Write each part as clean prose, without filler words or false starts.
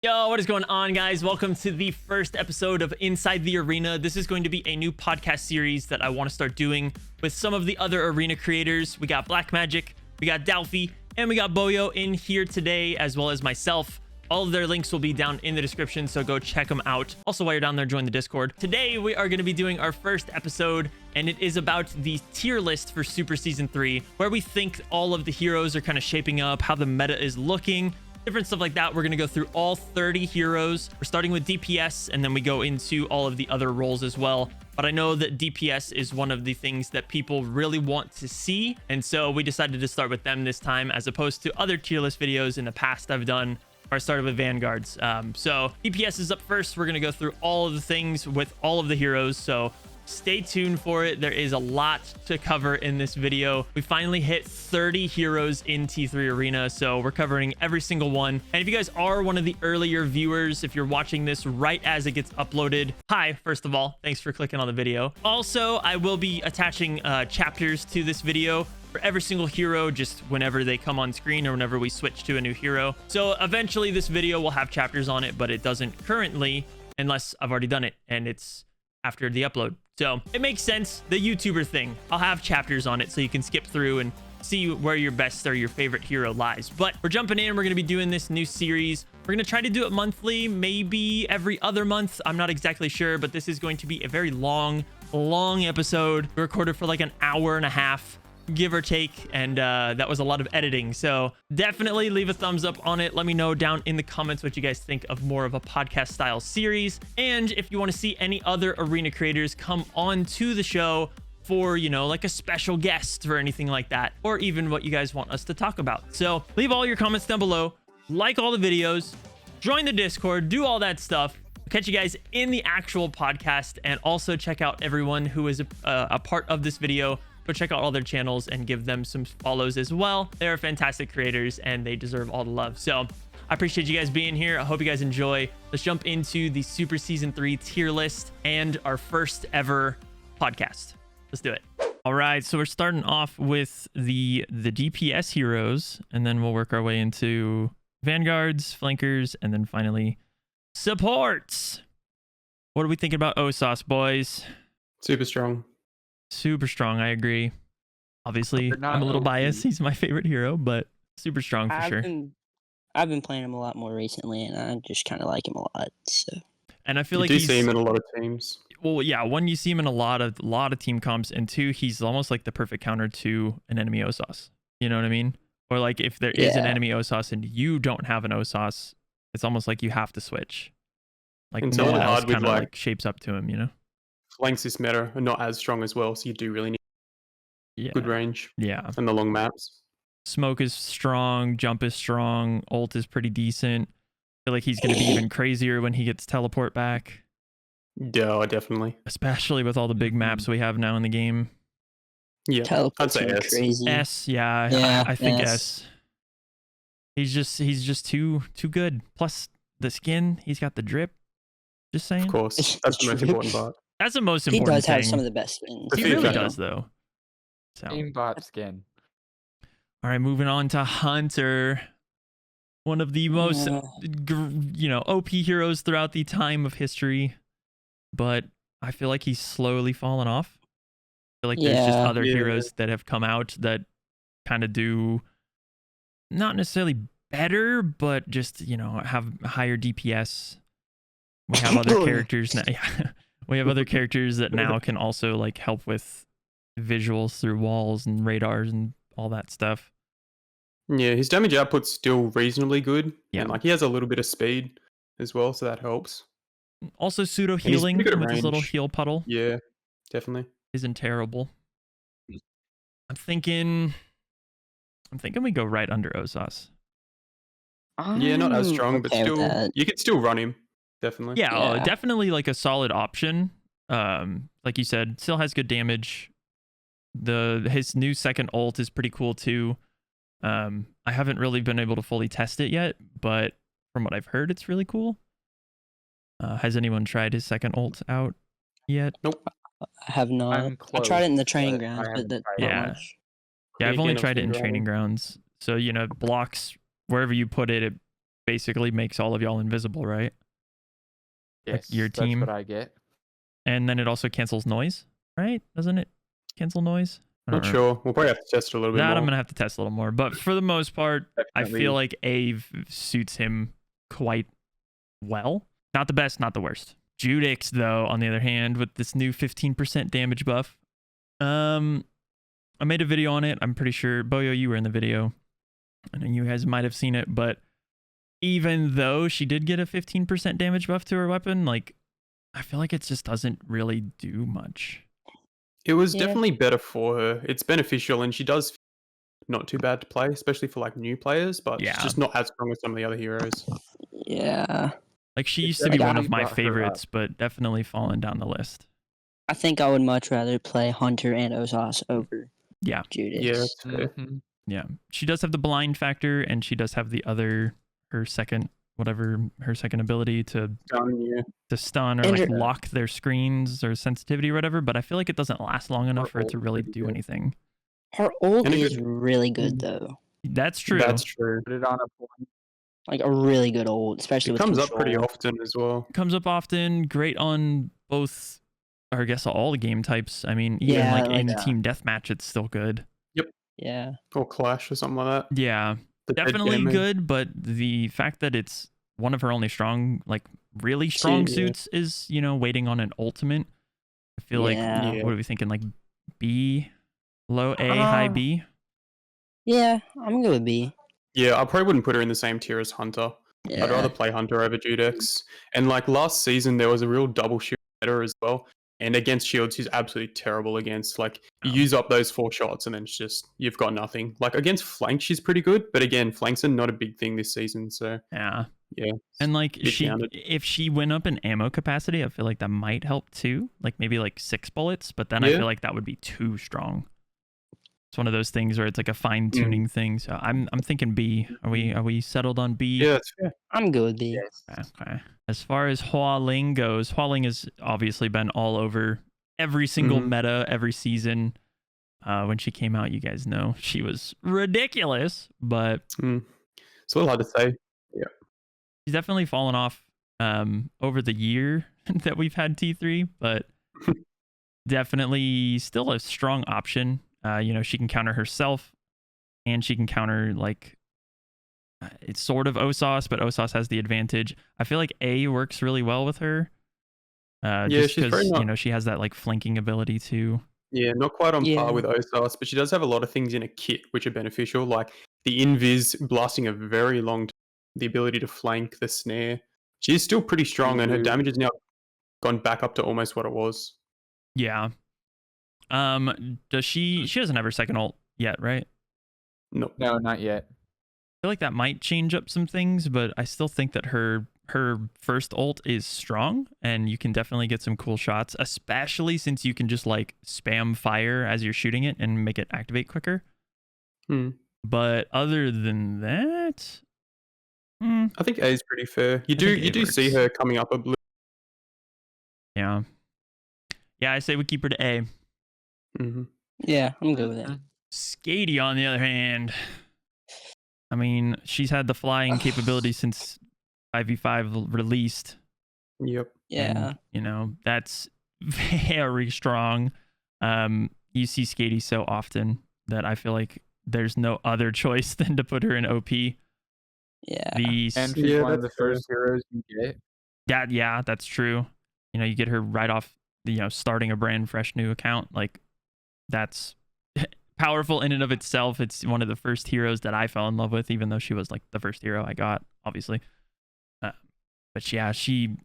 Yo, what is going on, guys? Welcome to the first episode of Inside the Arena. This is going to be a new podcast series that I want to start doing with some of the other arena creators. We got Black Magic, we got Dalfy, and we got Boyo in here today, as well as myself. All of their links will be down in the description, so go check them out. Also, while you're down there, join the Discord. Today, we are going to be doing our first episode, and it is about the tier list for Super Season 3, where we think all of the heroes are kind of shaping up, how the meta is looking, different stuff like that. We're going to go through all 30 heroes. We're starting with DPS, and then we go into all of the other roles as well. But I know that DPS is one of the things that people really want to see, and so we decided to start with them this time, as opposed to other tier list videos in the past I've done, where I started with Vanguards. So DPS is up first. We're going to go through all of the things with all of the heroes, so stay tuned for it. There is a lot to cover in this video. We finally hit 30 heroes in T3 Arena, so we're covering every single one. And if you guys are one of the earlier viewers, if you're watching this right as it gets uploaded, hi, first of all, thanks for clicking on the video. Also, I will be attaching chapters to this video for every single hero, just whenever they come on screen or whenever we switch to a new hero. So eventually this video will have chapters on it, but it doesn't currently, unless I've already done it and it's after the upload. So it makes sense, the YouTuber thing. I'll have chapters on it so you can skip through and see where your best or your favorite hero lies. But we're jumping in. We're going to be doing this new series. We're going to try to do it monthly, maybe every other month. I'm not exactly sure, but this is going to be a very long episode. We recorded for like an hour and a half, give or take, and that was a lot of editing. So definitely leave a thumbs up on it. Let me know down in the comments what you guys think of more of a podcast style series, and if you want to see any other arena creators come on to the show for, you know, like a special guest or anything like that, or even what you guys want us to talk about. So leave all your comments down below, like all the videos, join the Discord, do all that stuff. Catch you guys in the actual podcast, and also check out everyone who is a part of this video. Go check out all their channels and give them some follows as well. They're fantastic creators and they deserve all the love. So I appreciate you guys being here. I hope you guys enjoy. Let's jump into the Super Season 3 tier list and our first ever podcast. Let's do it. All right, so we're starting off with the DPS heroes, and then we'll work our way into vanguards, flankers, and then finally supports. What are we thinking about Ossas, boys? Super strong. Super strong, I agree. Obviously, I'm a little biased. He's my favorite hero, but super strong for sure. I've been playing him a lot more recently, and I just kind of like him a lot. So, and I feel like you do see him in a lot of teams. Well, yeah, one, you see him in a lot of team comps, and two, he's almost like the perfect counter to an enemy Ossas. You know what I mean? Or like if there is an enemy Ossas and you don't have an Ossas, it's almost like you have to switch. Like and no so one else kind of like shapes up to him, you know? Flanks this meta are not as strong as well, so you do really need good range. Yeah. And the long maps. Smoke is strong, jump is strong, ult is pretty decent. I feel like he's going to be even crazier when he gets teleport back. Yeah, definitely. Especially with all the big maps we have now in the game. Yeah, I'd say S. Crazy. S, yeah, I think S. He's just too good. Plus the skin, he's got the drip. Just saying. Of course, that's the most important part. That's the most important thing. He does have some of the best skins. He really does, though. So. Aimbot skin. All right, moving on to Hunter. One of the most, OP heroes throughout the time of history. But I feel like he's slowly fallen off. I feel like there's just other heroes that have come out that kind of do not necessarily better, but just, have higher DPS. We have other characters now. Yeah. We have other characters that now can also like help with visuals through walls and radars and all that stuff. Yeah, his damage output's still reasonably good. Yeah, and like he has a little bit of speed as well, so that helps. Also pseudo healing with his little heal puddle. Yeah, definitely. Isn't terrible. I'm thinking we go right under Ossas. Yeah, not as strong, but still you could still run him. Definitely. Yeah, definitely like a solid option. Like you said, still has good damage. His new second ult is pretty cool too. I haven't really been able to fully test it yet, but from what I've heard, it's really cool. Has anyone tried his second ult out yet? Nope. I have not. I tried it in the training grounds, but yeah, I've only tried it in training grounds. So blocks wherever you put it, it basically makes all of y'all invisible, right? Yes, your team. That's what I get. And then it also cancels noise, right? Doesn't it cancel noise? Not sure. We'll probably have to test a little bit more. I'm gonna have to test a little more, but for the most part, Definitely. I feel like A suits him quite well. Not the best, not the worst. Judex, though, on the other hand, with this new 15% damage buff, I made a video on it. I'm pretty sure Boyo, you were in the video. I know you guys might have seen it, but even though she did get a 15% damage buff to her weapon, like, I feel like it just doesn't really do much. It was definitely better for her. It's beneficial, and she does not too bad to play, especially for like new players, but it's just not as strong as some of the other heroes. Yeah. Like, she used to be one of my favorites, but definitely fallen down the list. I think I would much rather play Hunter and Ossas over Judex. Yeah, that's fair. Yeah. She does have the blind factor, and she does have the other, her second ability to stun or like lock their screens or sensitivity or whatever, but I feel like it doesn't last long enough for it to really do anything. Her ult is really good though. That's true. That's true. Put it on a point. Like a really good ult, especially with comes control. up pretty often as well. Comes up often, great on both, or I guess all the game types. I mean, even like in team deathmatch, it's still good. Yep. Yeah. Or Clash or something like that. Yeah. Definitely good, but the fact that it's one of her only strong, like really strong suits is, you know, waiting on an ultimate. I feel like, what are we thinking? Like B, low A, high B? Yeah, I'm good with B. Yeah, I probably wouldn't put her in the same tier as Hunter. Yeah. I'd rather play Hunter over Judex. And like last season, there was a real double shield meta as well. And against shields, she's absolutely terrible against. Like, you use up those 4 shots and then it's just, you've got nothing. Like, against flank, she's pretty good. But again, flanks are not a big thing this season. So, yeah. And like, if she went up in ammo capacity, I feel like that might help too. Like, maybe like 6 bullets. But then I feel like that would be too strong. It's one of those things where it's like a fine tuning thing. So I'm thinking B. Are we settled on B? Yeah, that's fair. I'm good with B. Okay. As far as Hua Ling goes, Hua Ling has obviously been all over every single meta every season. When she came out, you guys know she was ridiculous, but it's a little hard to say. Yeah, she's definitely fallen off over the year that we've had T3, but definitely still a strong option. You know, she can counter herself, and she can counter like it's sort of Ossas, but Ossas has the advantage. I feel like A works really well with her. Just because, you know, she has that like flanking ability too. Yeah, not quite on par with Ossas, but she does have a lot of things in a kit which are beneficial, like the invis blasting a very long time, the ability to flank, the snare. She's still pretty strong, and her damage has now gone back up to almost what it was. Yeah. Does she doesn't have her second ult yet, right? No, not yet. I feel like that might change up some things, but I still think that her first ult is strong, and you can definitely get some cool shots, especially since you can just like spam fire as you're shooting it and make it activate quicker. But other than that, I think A is pretty fair. You do see her coming up a blue. Yeah, I say we keep her to A. Yeah, I'm good with it. Skadi, on the other hand, I mean, she's had the flying capability since 5v5 released. Yep. Yeah. And, you know, that's very strong. You see Skadi so often that I feel like there's no other choice than to put her in OP. Yeah. And she's one of the first heroes you get. Yeah, that's true. You know, you get her right off, you know, starting a brand fresh new account. Like, that's powerful in and of itself. It's one of the first heroes that I fell in love with, even though she was like the first hero I got, obviously. But yeah, she,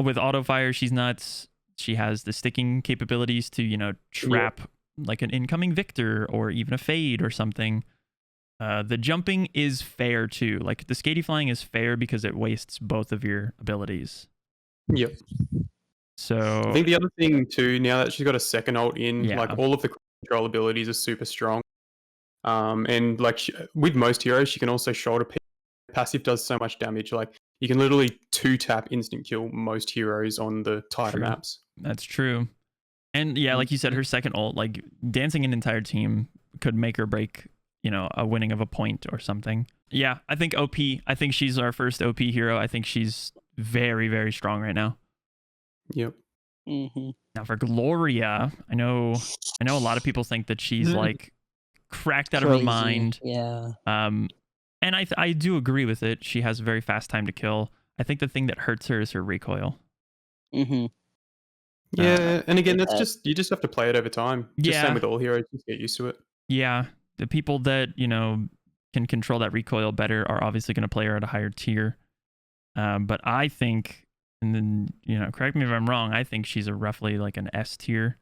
with auto fire, she's nuts. She has the sticking capabilities to, you know, trap like an incoming Victor or even a Fade or something. The jumping is fair too. Like, the Skadi flying is fair because it wastes both of your abilities. Yep. So I think the other thing too, now that she's got a second ult in, like all of the control abilities are super strong. And like with most heroes, she can also shoulder pick. Passive does so much damage. Like, you can literally 2-tap instant kill most heroes on the tighter maps. That's true. And yeah, like you said, her second ult, like dancing an entire team could make or break, you know, a winning of a point or something. Yeah, I think OP. I think she's our first OP hero. I think she's very, very strong right now. Yep. Mm-hmm. Now for Gloria, I know a lot of people think that she's like cracked out of her mind. Yeah. And I do agree with it. She has a very fast time to kill. I think the thing that hurts her is her recoil. Mm-hmm. Yeah, and again, that's just you just have to play it over time. Just Yeah. same with all heroes, just get used to it. Yeah, the people that can control that recoil better are obviously going to play her at a higher tier. But I think, and then correct me if I'm wrong, I think she's a roughly like an S tier.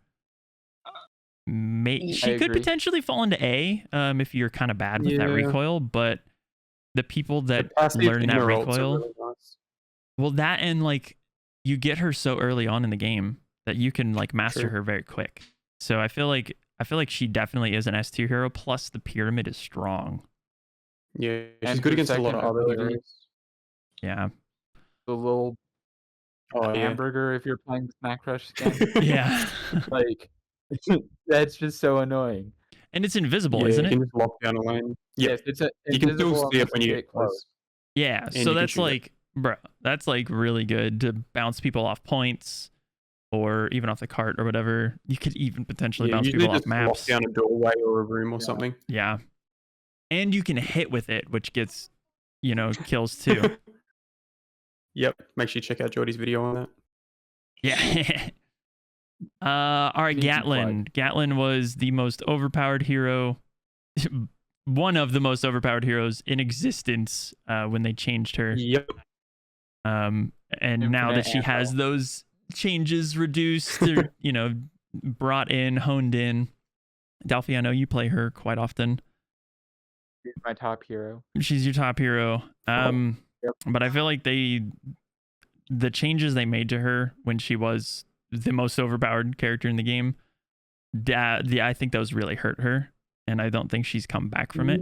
She could potentially fall into A if you're kind of bad with that recoil, but the people that learn that recoil, really nice. Well, that and like you get her so early on in the game that you can like master her very quick. So I feel like she definitely is an S tier hero. Plus the pyramid is strong. Yeah, she's good against a lot of other heroes. Yeah. The little hamburger if you're playing Smack Crush again. Yeah. Like that's just so annoying. And it's invisible, isn't it? You can just lock down a lane. Yes, it's you can still see it when you get close. Yeah, so that's like, bro, that's like really good to bounce people off points or even off the cart or whatever. You could even potentially bounce people off maps. Lock down a doorway or a room or something. Yeah. And you can hit with it, which gets, kills too. Yep. Make sure you check out Jordy's video on that. Yeah. All right, Gatlyn. Gatlyn was the most overpowered hero, one of the most overpowered heroes in existence when they changed her. Yep. And now that she has those changes reduced, or, brought in, honed in. Delphi, I know you play her quite often. She's my top hero. She's your top hero. But I feel like the changes they made to her when she was the most overpowered character in the game, I think those really hurt her, and I don't think she's come back from it.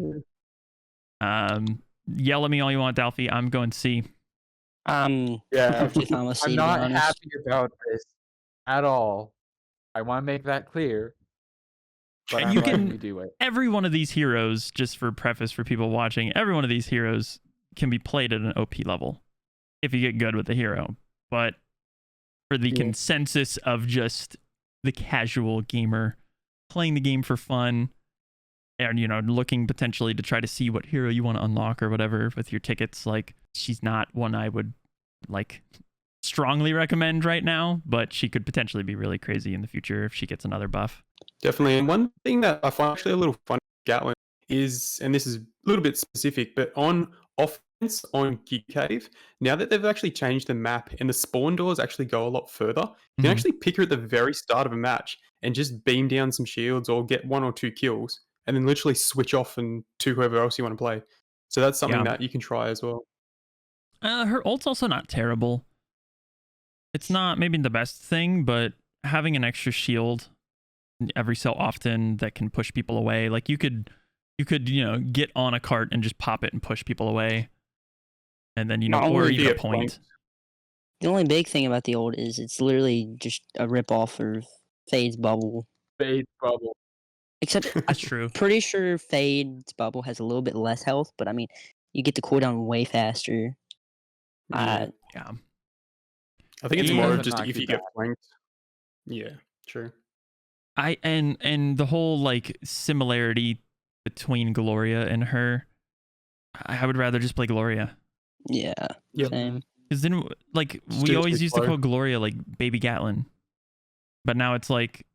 Yell at me all you want, Delphi. I'm going C. I'm not happy about this at all. I want to make that clear. But and you can do it. Every one of these heroes, just for preface for people watching, every one of these heroes can be played at an OP level if you get good with the hero. But for the consensus of just the casual gamer playing the game for fun and looking potentially to try to see what hero you want to unlock or whatever with your tickets, like she's not one I would like strongly recommend right now, but she could potentially be really crazy in the future if she gets another buff. Definitely. And one thing that I find actually a little fun about Gatlyn is, and this is a little bit specific, but on offense on Gig Cave, now that they've actually changed the map and the spawn doors actually go a lot further, you can actually pick her at the very start of a match and just beam down some shields or get 1 or 2 kills and then literally switch off and to whoever else you want to play. So that's something that you can try as well. Her ult's also not terrible. It's not maybe the best thing, but having an extra shield every so often that can push people away, like you could get on a cart and just pop it and push people away, and then or even a point. The only big thing about the ult is it's literally just a rip off of Fade's bubble. Except that's true. Pretty sure Fade's bubble has a little bit less health, but I mean, you get the cooldown way faster. Yeah. I think it's more just if you get flanked. Yeah, true. And the whole like similarity between Gloria and her, I would rather just play Gloria. Yeah. Same. Because then like we always used to call Gloria like baby Gatlyn, but now it's like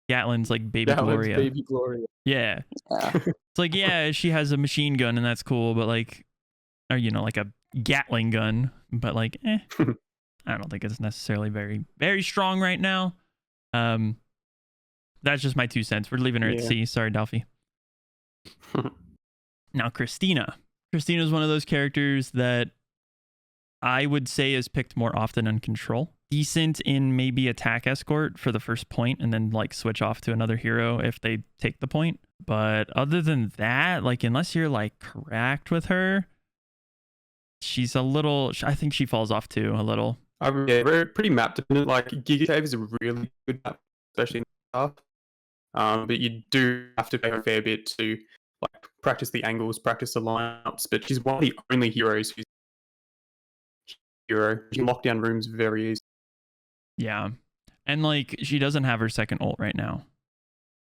Gatlyn's like baby Gloria. Baby Gloria. Yeah. It's like she has a machine gun and that's cool, but like, or like a Gatling gun, but like, I don't think it's necessarily very, very strong right now. That's just my 2 cents. We're leaving her at C. Sorry, Delphi. Now, Cristina. Cristina is one of those characters that I would say is picked more often on control. Decent in maybe attack escort for the first point and then like switch off to another hero if they take the point. But other than that, like unless you're like cracked with her, she's a little, I think she falls off too a little. We're pretty map dependent. Like Giga Cave is a really good map, especially in the half. But you do have to pay a fair bit to like practice the angles, practice the lineups. But she's one of the only heroes who's hero. She can lock down rooms very easily. Yeah. And like she doesn't have her second ult right now.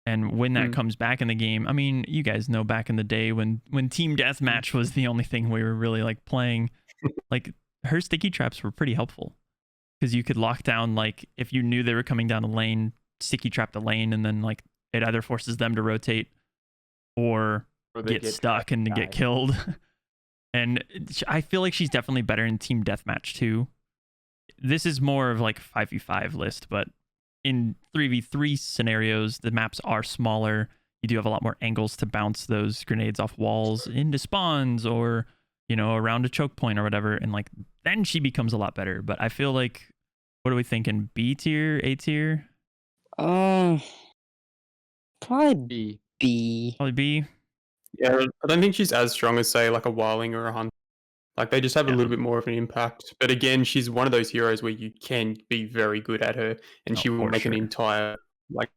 And when that comes back in the game, I mean, you guys know back in the day when team deathmatch was the only thing we were really like playing, like her sticky traps were pretty helpful because you could lock down, like if you knew they were coming down a lane, sticky trap the lane, and then like it either forces them to rotate or get stuck and get killed. And I feel like she's definitely better in team deathmatch too. This is more of like 5v5 list, but in 3v3 scenarios, the maps are smaller. You do have a lot more angles to bounce those grenades off walls into spawns or, you know, around a choke point or whatever. And like, then she becomes a lot better. But I feel like, what are we thinking? B tier, A tier? Probably B. B. Probably B. Yeah, I don't think she's as strong as, say, like a Hua Ling or a Hunt. Like, they just have a little bit more of an impact. But again, she's one of those heroes where you can be very good at her, and she will make an entire, like,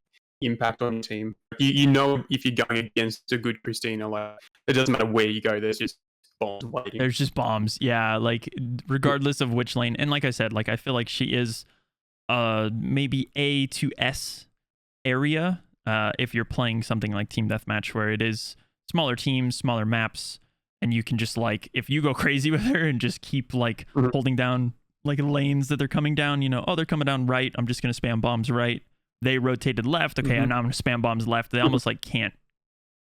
impact on the team. You know if you're going against a good Cristina, like, it doesn't matter where you go, there's just bombs waiting. There's just bombs, yeah, like, regardless of which lane. And like I said, like, I feel like she is maybe A to S area if you're playing something like Team Deathmatch, where it is smaller teams, smaller maps, and you can just like, if you go crazy with her and just keep like holding down like lanes that they're coming down, you know, oh, they're coming down right, I'm just going to spam bombs right. They rotated left, okay, and now I'm going to spam bombs left. They almost like can't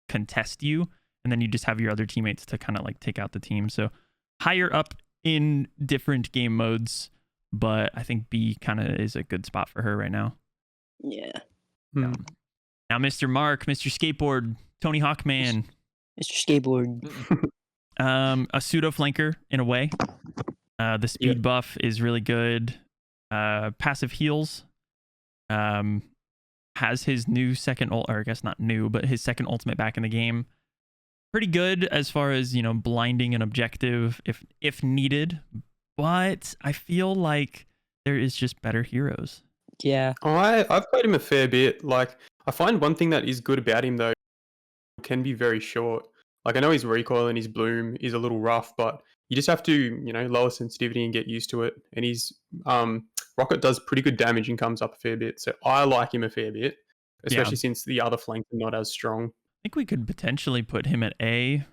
contest you, and then you just have your other teammates to kind of like take out the team. So higher up in different game modes, but I think B kind of is a good spot for her right now. Yeah. Now Mr. Mark, Mr. Skateboard, Tony Hawk Man. Mr. Skateboard. A pseudo flanker in a way. The speed buff is really good. Passive heals. Has his new second ult, or I guess not new, but his second ultimate back in the game. Pretty good as far as, you know, blinding an objective if needed. But I feel like there is just better heroes. Yeah. I've played him a fair bit. Like, I find one thing that is good about him though, can be very short. Like, I know his recoil and his bloom is a little rough, but you just have to, you know, lower sensitivity and get used to it. And his rocket does pretty good damage and comes up a fair bit. So I like him a fair bit, especially since the other flanks are not as strong. I think we could potentially put him at A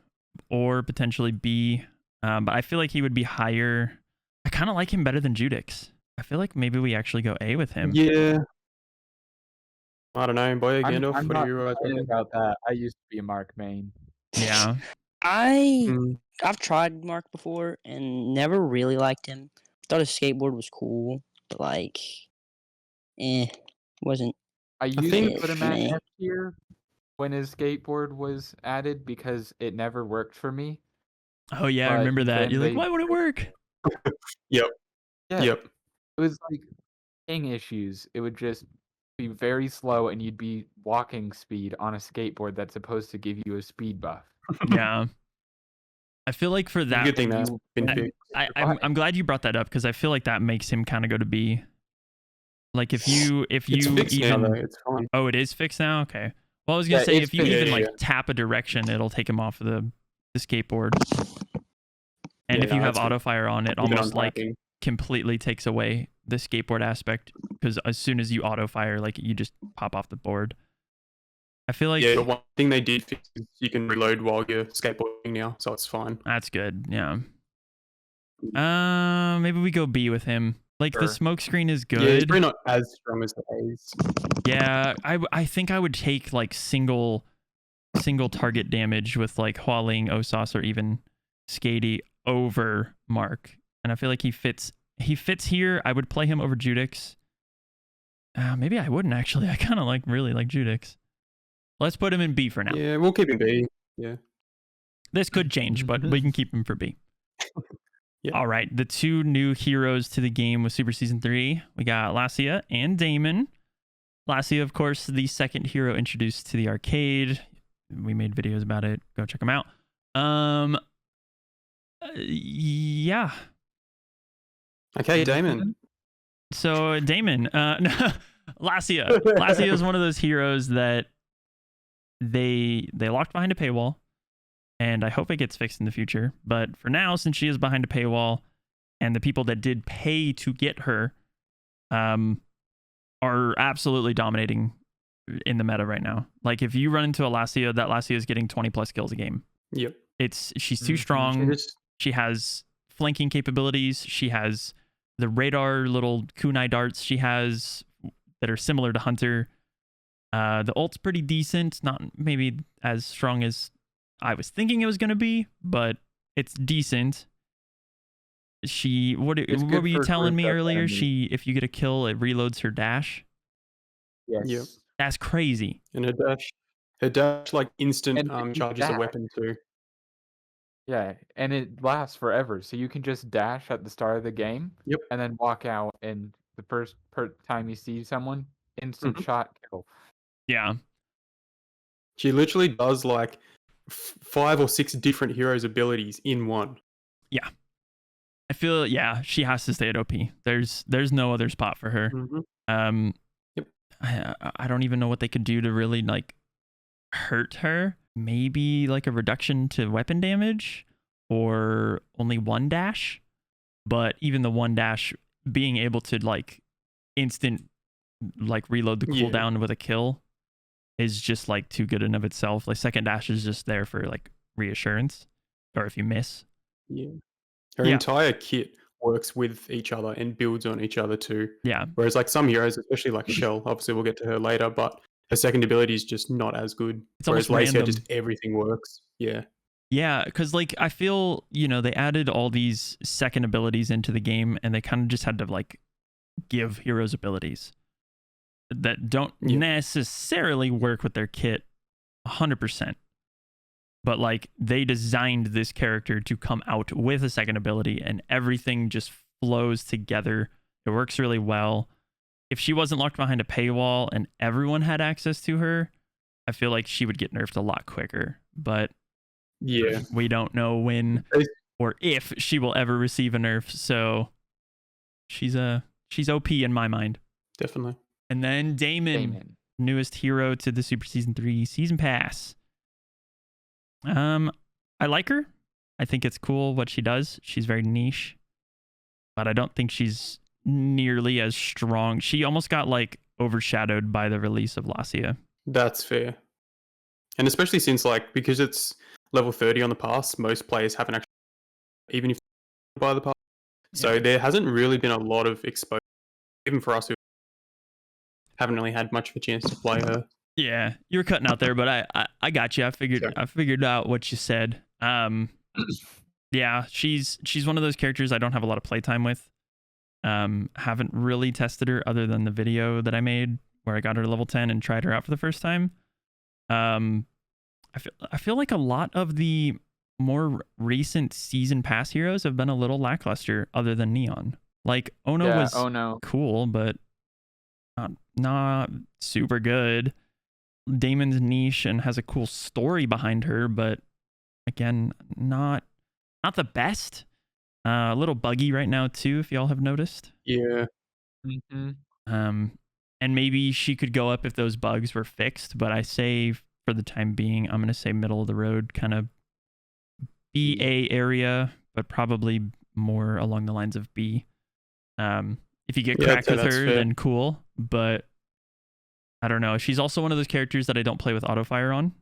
or potentially B, but I feel like he would be higher. I kind of like him better than Judex. I feel like maybe we actually go A with him. Yeah. I don't know, boy. Gandalf, I'm what not do you excited about that. I used to be a Mark main. Yeah. I've tried Mark before and never really liked him. Thought his skateboard was cool, but like, wasn't. I used to put him at F tier when his skateboard was added because it never worked for me. Oh yeah, I remember that. You're like, why would it work? Yep. Yeah. Yep. It was like ping issues. It would just be very slow, and you'd be walking speed on a skateboard that's supposed to give you a speed buff. Yeah. I feel like for that, good thing that's been fixed. I'm glad you brought that up because I feel like that makes him kind of go to B. Like if you it's fixed even now, though. It's fine. Oh, it is fixed now. Okay. Well, I was gonna say if you even like yeah. tap a direction, it'll take him off of the skateboard. And if you have auto fire on, it almost like completely takes away the skateboard aspect because as soon as you auto fire, like you just pop off the board. I feel like the one thing they did fix is you can reload while you're skateboarding now, so it's fine. That's good. Yeah. Maybe we go B with him. Like the smoke screen is good. Yeah, it's probably not as strong as the A's. Yeah, I think I would take like single target damage with like Hua Ling, Ossas, or even Skadi over Mark, and I feel like he fits here. I would play him over Judex. Maybe I wouldn't actually. I kind of really like Judex. Let's put him in B for now. Yeah, we'll keep him B. Yeah. This could change, but we can keep him for B. Yeah. All right, the two new heroes to the game with Super Season 3. We got Lacia and Daimon. Lacia, of course, the second hero introduced to the arcade. We made videos about it. Go check them out. Yeah. Okay, Daimon. So Daimon, Lacia. Lacia is one of those heroes that they locked behind a paywall. and I hope it gets fixed in the future. But for now, since she is behind a paywall, and the people that did pay to get her are absolutely dominating in the meta right now. Like if you run into a Lacia, that Lacia is getting 20 plus kills a game. Yep. She's too strong. She has flanking capabilities. She has the radar little kunai darts she has that are similar to Hunter. The ult's pretty decent, not maybe as strong as I was thinking it was going to be, but it's decent. What were you telling me earlier? If you get a kill, it reloads her dash. Yes. Yep. That's crazy. And her dash like instant charges a weapon too. Yeah, and it lasts forever, so you can just dash at the start of the game, and then walk out, and the first time you see someone, instant shot kill. Yeah. She literally does like 5 or 6 different heroes' abilities in one. Yeah. I feel she has to stay at OP. There's no other spot for her. I don't even know what they could do to really like hurt her. Maybe like a reduction to weapon damage or only one dash. But even the one dash being able to like instant like reload the cooldown with a kill is just like too good in of itself. Like second dash is just there for like reassurance or if you miss. Yeah. Her entire kit works with each other and builds on each other too. Yeah. Whereas like some heroes, especially like Shell, obviously we'll get to her later, but her second ability is just not as good. It's whereas almost Lacia, random. just everything works. Yeah. Yeah, because like I feel, they added all these second abilities into the game and they kind of just had to like give heroes abilities that don't necessarily work with their kit 100%. But like they designed this character to come out with a second ability and everything just flows together. It works really well. If she wasn't locked behind a paywall and everyone had access to her, I feel like she would get nerfed a lot quicker. But we don't know when or if she will ever receive a nerf. So she's OP in my mind. Definitely. And then Daimon, newest hero to the Super Season 3 Season Pass. I like her. I think it's cool what she does. She's very niche, but I don't think she's nearly as strong. She almost got like overshadowed by the release of Lacia. That's fair. And especially since like, because it's level 30 on the pass, most players haven't actually, even if they buy the pass. So there hasn't really been a lot of exposure, even for us who haven't really had much of a chance to play her. Yeah, you were cutting out there, but I got you. I figured out what you said. Yeah, she's one of those characters I don't have a lot of playtime with. Haven't really tested her other than the video that I made where I got her to level 10 and tried her out for the first time. I feel like a lot of the more recent season pass heroes have been a little lackluster other than Neon. Like Ono was cool, but not super good. Daimon's niche and has a cool story behind her, but again, not the best. A little buggy right now too, if y'all have noticed. Yeah. And maybe she could go up if those bugs were fixed, but I say for the time being, I'm gonna say middle of the road, kind of BA area, but probably more along the lines of B. If you get cracked with her, then cool, but I don't know. She's also one of those characters that I don't play with autofire on.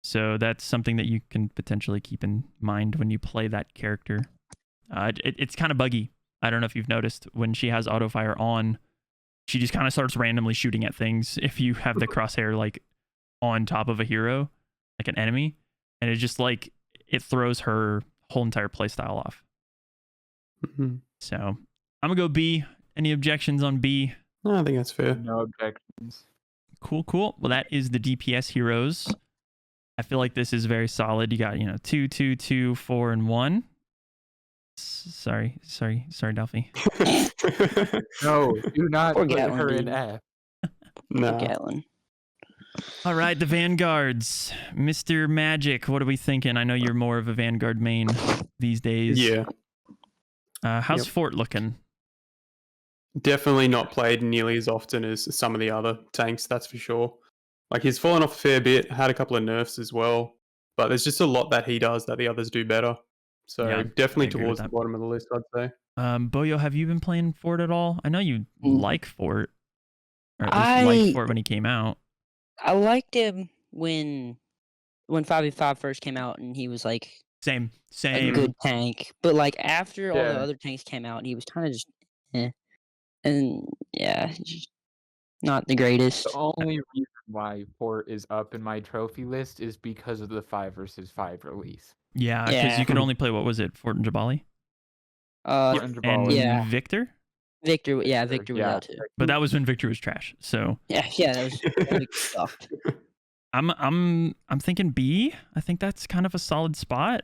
So that's something that you can potentially keep in mind when you play that character. It's kind of buggy. I don't know if you've noticed when she has autofire on, she just kind of starts randomly shooting at things if you have the crosshair like on top of a hero, like an enemy. And it just like, it throws her whole entire playstyle off. So I'm going to go B. Any objections on B? No, I think that's fair. No objections. Cool. Well, that is the DPS heroes. I feel like this is very solid. You got, 2, 2, 2, 4, and 1. Sorry, Delphi. No, do not Poor put Gatlyn, her in dude. F. No. Gatlyn. All right, the Vanguards. Mr. Magic, what are we thinking? I know you're more of a Vanguard main these days. Yeah. How's Fort looking? Definitely not played nearly as often as some of the other tanks, that's for sure. Like he's fallen off a fair bit, had a couple of nerfs as well, but there's just a lot that he does that the others do better. So Yeah, definitely towards the bottom of the list, I'd say. Boyo, have you been playing Fort at all? I know you like Fort, or at least liked Fort when he came out. I liked him when 5v5 first came out, and he was like same a good tank. But like after all the other tanks came out, he was kind of just and just not the greatest. The only reason why Fort is up in my trophy list is because of the 5 versus 5 release. Yeah, because you could only play, what was it, Fort and Jabali? Fort and Jabali. And Victor? Victor was out too. But that was when Victor was trash. So that was sucked. I'm thinking B. I think that's kind of a solid spot.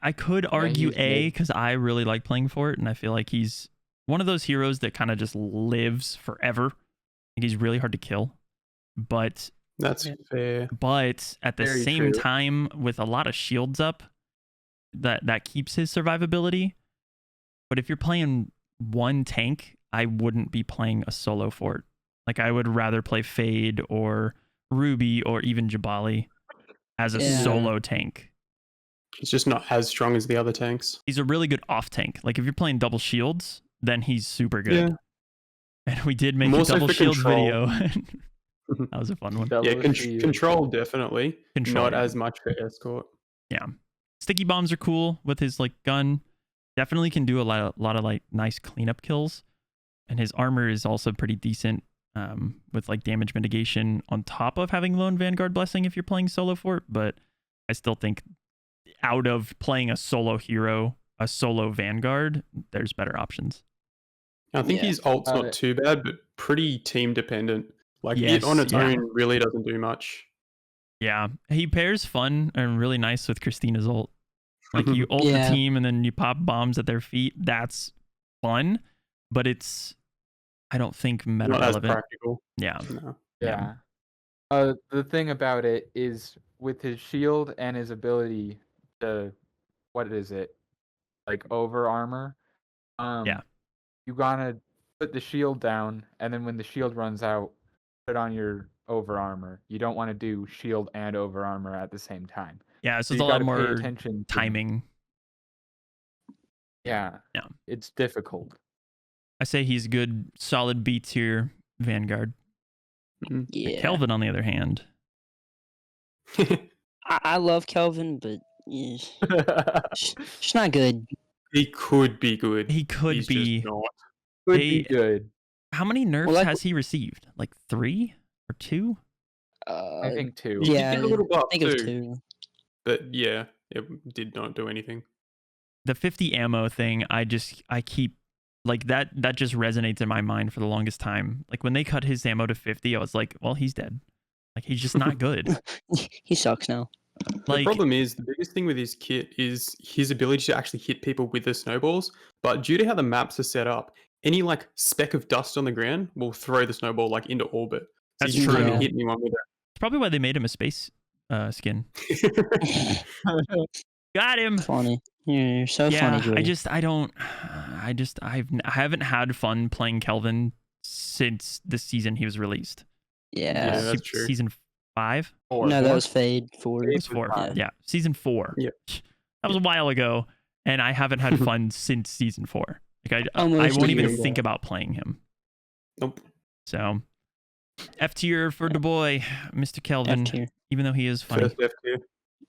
I could argue A because I really like playing Fort, and I feel like he's one of those heroes that kind of just lives forever. I think he's really hard to kill, but that's fair. But at the same time, with a lot of shields up, that keeps his survivability. But if you're playing one tank, I wouldn't be playing a solo Fort. Like, I would rather play Fade or Ruby or even Jabali as a solo tank. It's just not as strong as the other tanks. He's a really good off tank. Like, if you're playing double shields, then he's super good. Yeah. And we did make a double shields video. That was a fun one. Control definitely. Not as much for escort. Yeah. Sticky bombs are cool with his like gun. Definitely can do a lot of like nice cleanup kills. And his armor is also pretty decent with like damage mitigation on top of having Lone Vanguard Blessing if you're playing solo Fort. But I still think out of playing a solo hero, a solo Vanguard, there's better options. I think his ult's not too bad, but pretty team dependent. Like, it on its own really doesn't do much. Yeah, he pairs fun and really nice with Cristina's ult. Like, you ult the team and then you pop bombs at their feet. That's fun, but it's, I don't think, meta relevant. Not as practical. Yeah. No. Yeah. The thing about it is with his shield and his ability to, what is it? Like, over armor. You gotta put the shield down, and then when the shield runs out, put on your over armor. You don't want to do shield and over armor at the same time. Yeah, so it's a lot more timing. Yeah, it's difficult. I say he's good, solid B tier Vanguard. Yeah. Kelvin, on the other hand. I love Kelvin, but it's not good. He could be good. He could He's be. Just not. Could be good. How many nerfs has he received? Like 3 or 2? I think 2. Yeah, he did a little buff I think it was 2. But yeah, it did not do anything. The 50 ammo thing, I keep like that just resonates in my mind for the longest time. Like, when they cut his ammo to 50, I was like, well, he's dead. Like, he's just not good. He sucks now. The problem is, the biggest thing with his kit is his ability to actually hit people with the snowballs. But due to how the maps are set up, any like speck of dust on the ground will throw the snowball like into orbit. So That's you true. can't hit anyone with it. It's probably why they made him a space skin. Got him. Funny. You're so funny, Julie. I haven't had fun playing Kelvin since the season he was released. Yeah, that's true. Season 5? No, that was Fade 4. It was 4. Yeah, season 4. Yeah, that was a while ago, and I haven't had fun since season 4. Like, I won't even think about playing him. Nope. So, F tier for the boy, Mr. Kelvin. F tier. Even though he is funny. First F tier.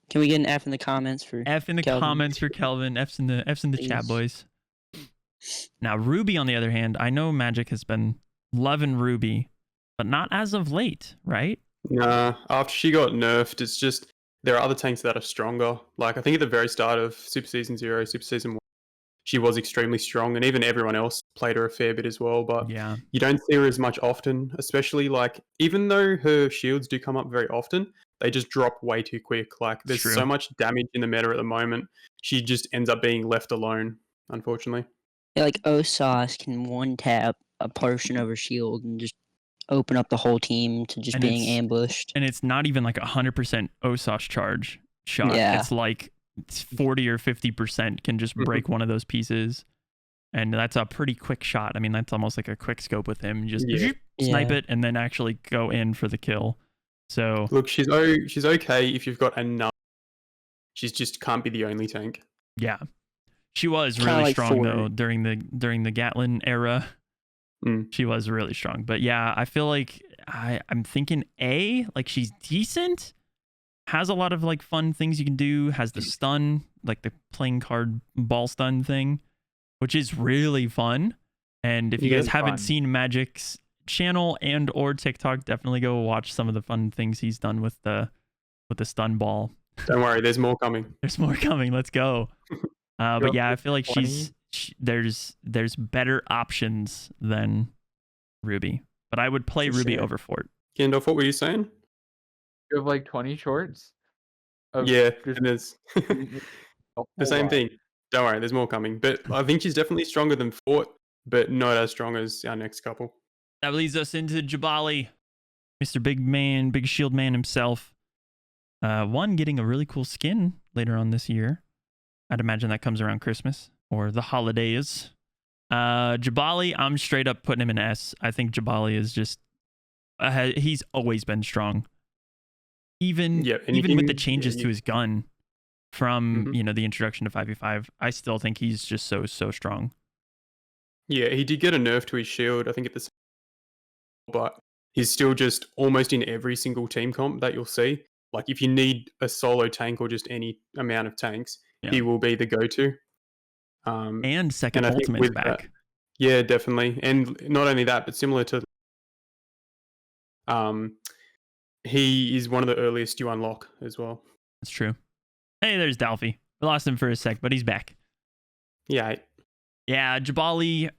Can we get an F in the comments for Kelvin? Comments for Kelvin. F's in the chat, boys. Now, Ruby, on the other hand, I know Magic has been loving Ruby, but not as of late, right? Nah, after she got nerfed, it's just there are other tanks that are stronger. Like, I think at the very start of Super Season 0, Super Season 1, she was extremely strong, and even everyone else played her a fair bit as well. But you don't see her as much often, especially like, even though her shields do come up very often, they just drop way too quick. Like, there's so much damage in the meta at the moment. She just ends up being left alone, unfortunately. Yeah, like Ossas can one tap a portion of her shield and just open up the whole team to just being ambushed. And it's not even like 100% Ossas charge shot. Yeah. It's like 40 or 50% can just break one of those pieces. And that's a pretty quick shot. I mean, that's almost like a quick scope with him. You just snipe it and then actually go in for the kill. So look, she's okay if you've got enough. She's just can't be the only tank. Yeah, she was Kinda really like strong Ford. though during the Gatlyn era. She was really strong. But yeah, I feel like I'm thinking A, like she's decent, has a lot of like fun things you can do, has the stun, like the playing card ball stun thing, which is really fun. And if you guys haven't seen Magic's channel and or TikTok, definitely go watch some of the fun things he's done with the stun ball. Don't worry, there's more coming. There's more coming. Let's go. But yeah, I feel like there's better options than Ruby. But I would play Ruby over Fort. Gandalf, what were you saying? You have like 20 shorts? Yeah, and there's the same thing. Don't worry, there's more coming. But I think she's definitely stronger than Fort, but not as strong as our next couple. That leads us into Jabali, Mr. Big Man, Big Shield Man himself. One getting a really cool skin later on this year. I'd imagine that comes around Christmas or the holidays. Jabali, I'm straight up putting him in S. I think Jabali is just he's always been strong. Even with the changes to his gun from the introduction to 5v5, I still think he's just so strong. Yeah, he did get a nerf to his shield, I think at the same, but he's still just almost in every single team comp that you'll see. Like if you need a solo tank or just any amount of tanks, he will be the go-to. And second ultimate's back. Yeah, definitely. And not only that, but similar to he is one of the earliest you unlock as well. That's true. Hey, there's Dalfy. We lost him for a sec, but he's back. Yeah. Yeah, Jabali,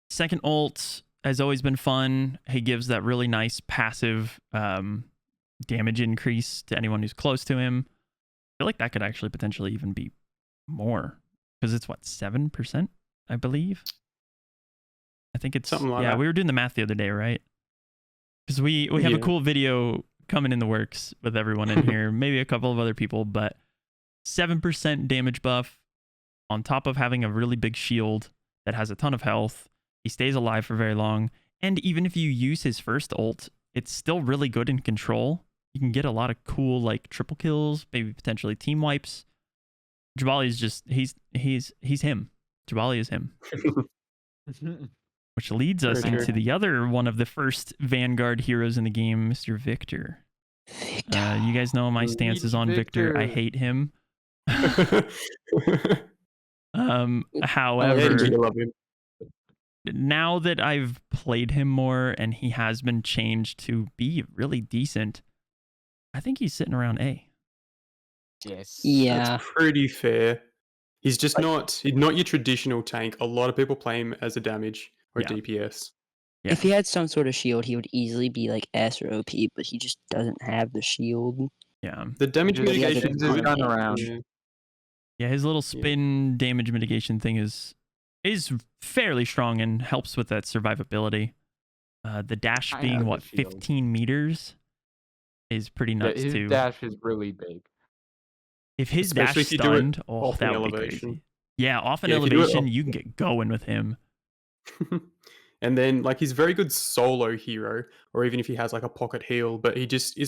second ult has always been fun. He gives that really nice passive damage increase to anyone who's close to him. I feel like that could actually potentially even be more. Because it's what, 7%, I believe? I think it's something like that. We were doing the math the other day, right? Because we have a cool video coming in the works with everyone in here, maybe a couple of other people, but 7% damage buff on top of having a really big shield that has a ton of health. He stays alive for very long. And even if you use his first ult, it's still really good in control. You can get a lot of cool like triple kills, maybe potentially team wipes. Jabali is just he's him. Jabali is him. Which leads us into the other one of the first Vanguard heroes in the game, Mr. Victor. You guys know my stance is on Victor. I hate him. However, now that I've played him more and he has been changed to be really decent, I think he's sitting around A. Yes. Yeah. That's pretty fair. He's just not your traditional tank. A lot of people play him as a damage or DPS. Yeah. If he had some sort of shield, he would easily be like S or OP, but he just doesn't have the shield. Yeah. The damage mitigation is done around. Yeah, his little spin damage mitigation thing is fairly strong and helps with that survivability. The dash being 15 meters is pretty nuts his too. His dash is really big. If his dash stunned, that would be crazy. Yeah, off an elevation, you can get going with him. And then like he's a very good solo hero, or even if he has like a pocket heal, but he just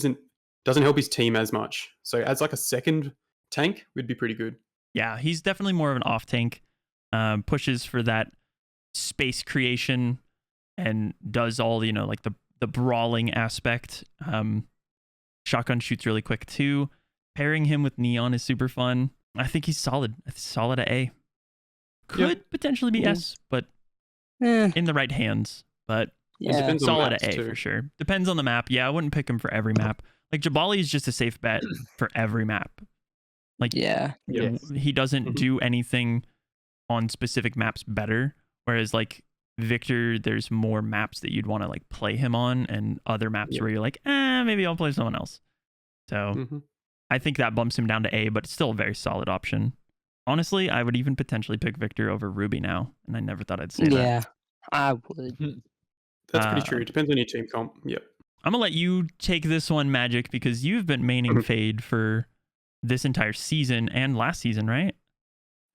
doesn't help his team as much. So as like a second tank would be pretty good. Yeah, he's definitely more of an off tank. Pushes for that space creation and does all like the brawling aspect. Shotgun shoots really quick too. Pairing him with Neon is super fun. I think he's solid. Solid at A. Could potentially be S, but in the right hands. But solid at A for sure. Depends on the map. Yeah, I wouldn't pick him for every map. Like Jabali is just a safe bet for every map. Like he doesn't do anything on specific maps better. Whereas like Victor, there's more maps that you'd want to like play him on, and other maps where you're like, maybe I'll play someone else. So I think that bumps him down to A, but it's still a very solid option. Honestly, I would even potentially pick Victor over Ruby now, and I never thought I'd say that. Yeah, I would. That's pretty true. Depends on your team comp. Yep. I'm gonna let you take this one, Magic, because you've been maining Fade for this entire season and last season, right?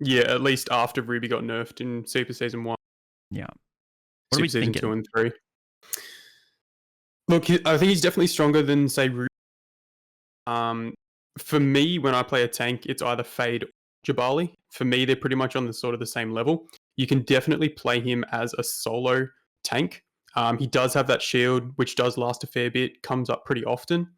Yeah, at least after Ruby got nerfed in Super Season 1. Yeah. What Super Season 2 and 3. Look, I think he's definitely stronger than, say, Ruby For me, when I play a tank, it's either Fade or Jabali. For me, they're pretty much on the sort of the same level. You can definitely play him as a solo tank. He does have that shield, which does last a fair bit, comes up pretty often.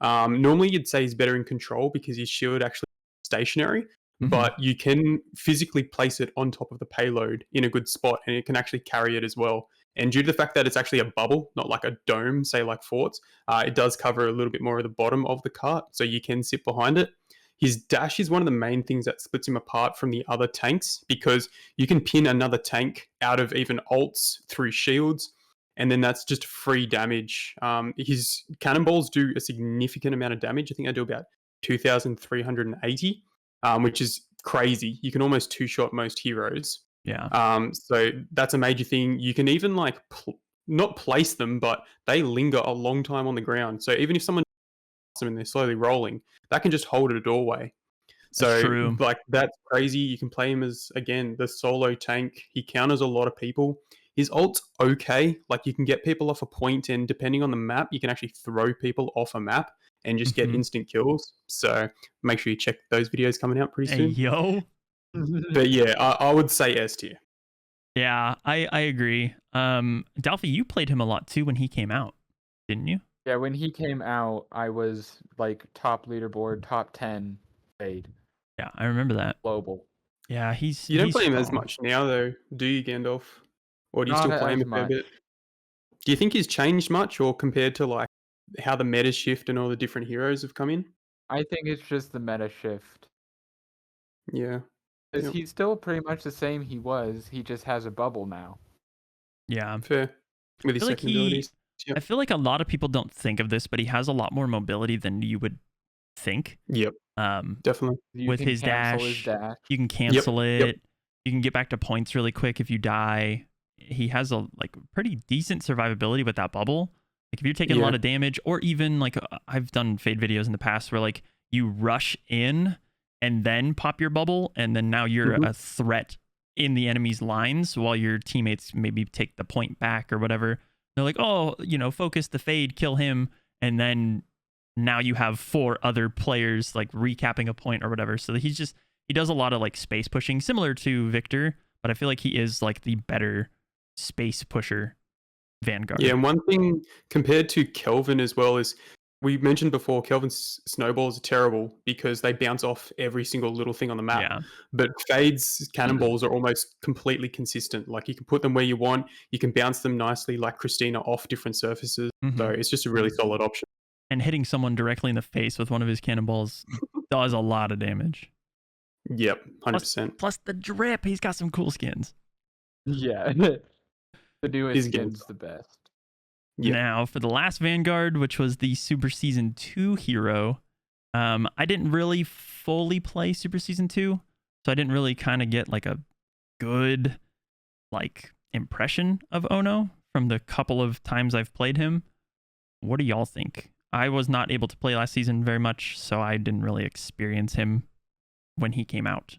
Normally, you'd say he's better in control because his shield actually is stationary, but you can physically place it on top of the payload in a good spot, and it can actually carry it as well. And due to the fact that it's actually a bubble, not like a dome, say like forts, it does cover a little bit more of the bottom of the cart, so you can sit behind it. His dash is one of the main things that splits him apart from the other tanks because you can pin another tank out of even ults through shields, and then that's just free damage. His cannonballs do a significant amount of damage. I think they do about 2,380, which is crazy. You can almost two-shot most heroes. Yeah. So that's a major thing. You can even like not place them, but they linger a long time on the ground. So even if someone them and they're slowly rolling, that can just hold at a doorway. So that's true. Like that's crazy. You can play him as again the solo tank. He counters a lot of people. His ult's okay. Like you can get people off a point, and depending on the map, you can actually throw people off a map and just get instant kills. So make sure you check those videos coming out pretty soon. Hey, yo. But yeah, I would say S tier. Yeah, I agree. Dalphy, you played him a lot too when he came out, didn't you? Yeah, when he came out, I was like top leaderboard, top 10 Fade. Yeah, I remember that. Global. Yeah, You don't play him strong. as much now, though, do you, Gandalf? Or do you Not still play him a as fair much. bit? Do you think he's changed much, or compared to like how the meta shift and all the different heroes have come in? I think it's just the meta shift. Yeah. Because he's still pretty much the same he was. He just has a bubble now. Yeah. Fair. With his second abilities. I feel like a lot of people don't think of this, but he has a lot more mobility than you would think. Yep. Definitely. With his dash, you can cancel it. Yep. You can get back to points really quick if you die. He has a like pretty decent survivability with that bubble. Like if you're taking a lot of damage, or even like I've done Fade videos in the past where like you rush in and then pop your bubble, and then now you're a threat in the enemy's lines while your teammates maybe take the point back or whatever. They're like, oh, focus the Fade, kill him, and then now you have 4 other players like recapping a point or whatever. So he does a lot of like space pushing, similar to Victor, but I feel like he is like the better space pusher Vanguard. Yeah, and one thing compared to Kelvin as well is we mentioned before, Kelvin's snowballs are terrible because they bounce off every single little thing on the map. Yeah. But Fade's cannonballs are almost completely consistent. Like you can put them where you want, you can bounce them nicely like Cristina off different surfaces. So it's just a really solid option. And hitting someone directly in the face with one of his cannonballs does a lot of damage. Yep, 100%. Plus the drip, he's got some cool skins. Yeah. The newest skin's the best. Yep. Now, for the last Vanguard, which was the Super Season 2 hero, I didn't really fully play Super Season 2, so I didn't really kind of get like a good like impression of Ono from the couple of times I've played him. What do y'all think? I was not able to play last season very much, so I didn't really experience him when he came out.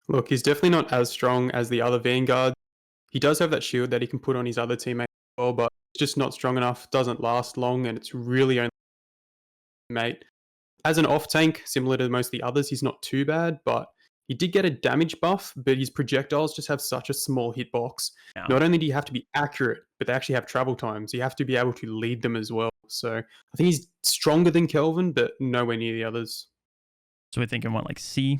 Look, he's definitely not as strong as the other Vanguard. He does have that shield that he can put on his other teammates as well, but it's just not strong enough, doesn't last long, and it's really only mate. As an off tank, similar to most of the others, he's not too bad, but he did get a damage buff, but his projectiles just have such a small hitbox. Yeah. Not only do you have to be accurate, but they actually have travel time, so you have to be able to lead them as well. So I think he's stronger than Kelvin, but nowhere near the others. So we're thinking what, like C?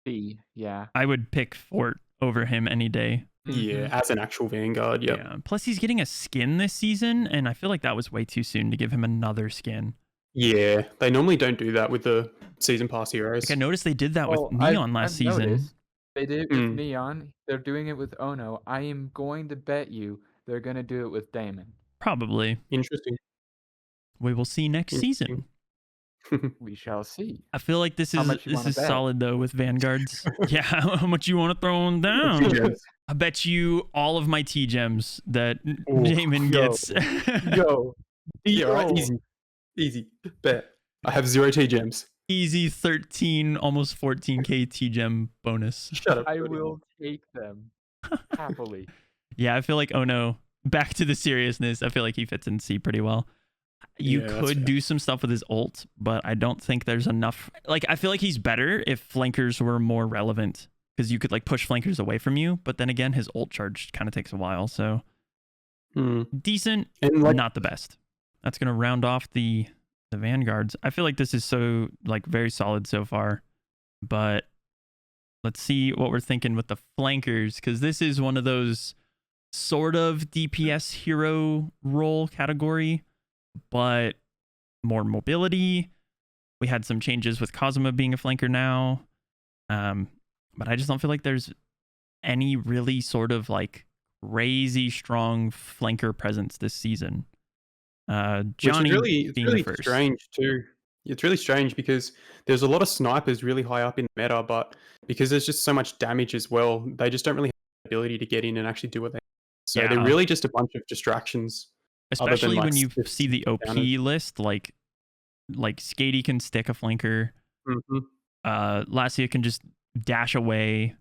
C, yeah. I would pick Fort over him any day. Yeah, as an actual Vanguard, yep. Yeah. Plus he's getting a skin this season, and I feel like that was way too soon to give him another skin. Yeah, they normally don't do that with the season pass heroes. Like I noticed they did that with Neon last season. Noticed. They did it with Neon. They're doing it with Ono. I am going to bet you they're going to do it with Daimon. Probably. Interesting. We will see next season. We shall see. I feel like this is solid though with Vanguards. Yeah, how much you want to throw them down? I bet you all of my T gems that Daimon gets. Yeah, right. Easy. Bet. I have 0 T gems. Easy 13, almost 14k T gem bonus. Shut up. I will take them happily. Yeah, I feel like Ono, back to the seriousness, I feel like he fits in C pretty well. You Yeah, that's could fair. do some stuff with his ult, but I don't think there's enough. Like, I feel like he's better if flankers were more relevant, because you could like push flankers away from you. But then again, his ult charge kind of takes a while. So decent, and like, not the best. That's gonna round off the vanguards. I feel like this is so like very solid so far, but let's see what we're thinking with the flankers, because this is one of those sort of DPS hero role category, but more mobility. We had some changes with Kazama being a flanker now, but I just don't feel like there's any really sort of like crazy strong flanker presence this season. Johnny it's being really the first. strange too. It's really strange because there's a lot of snipers really high up in the meta, but because there's just so much damage as well, they just don't really have the ability to get in and actually do what they. So they're really just a bunch of distractions. Especially when you stiff see the OP counters. list, like Skadi can stick a flanker. Lacia can just dash away,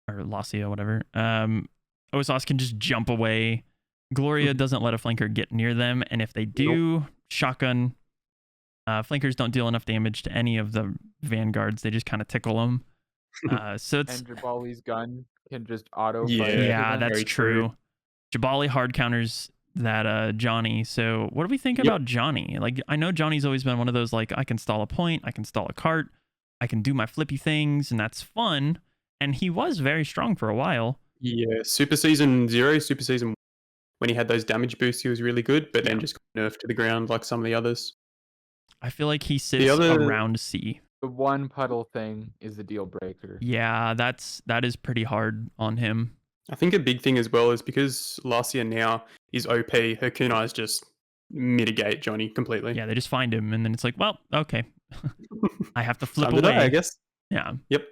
or Lacia, whatever. Ossas can just jump away. Gloria doesn't let a flanker get near them, and if they do, shotgun. Flankers don't deal enough damage to any of the vanguards. They just kind of tickle them. So it's And Jabali's gun can just auto fire. Yeah, to them. that's true. Jabali hard counters that Johnny. So what do we think about Johnny? Like, I know Johnny's always been one of those, like, I can stall a point, I can stall a cart, I can do my flippy things, and that's fun. And he was very strong for a while. Yeah, Super Season 0, Super Season 1, when he had those damage boosts, he was really good, but then just got nerfed to the ground like some of the others. I feel like he sits around C. The one puddle thing is the deal breaker. Yeah, that is pretty hard on him. I think a big thing as well is because Lacia now is OP, her kunais just mitigate Johnny completely. Yeah, they just find him, and then it's like, well, okay. I have to flip Time to away. die, I guess. Yeah. Yep.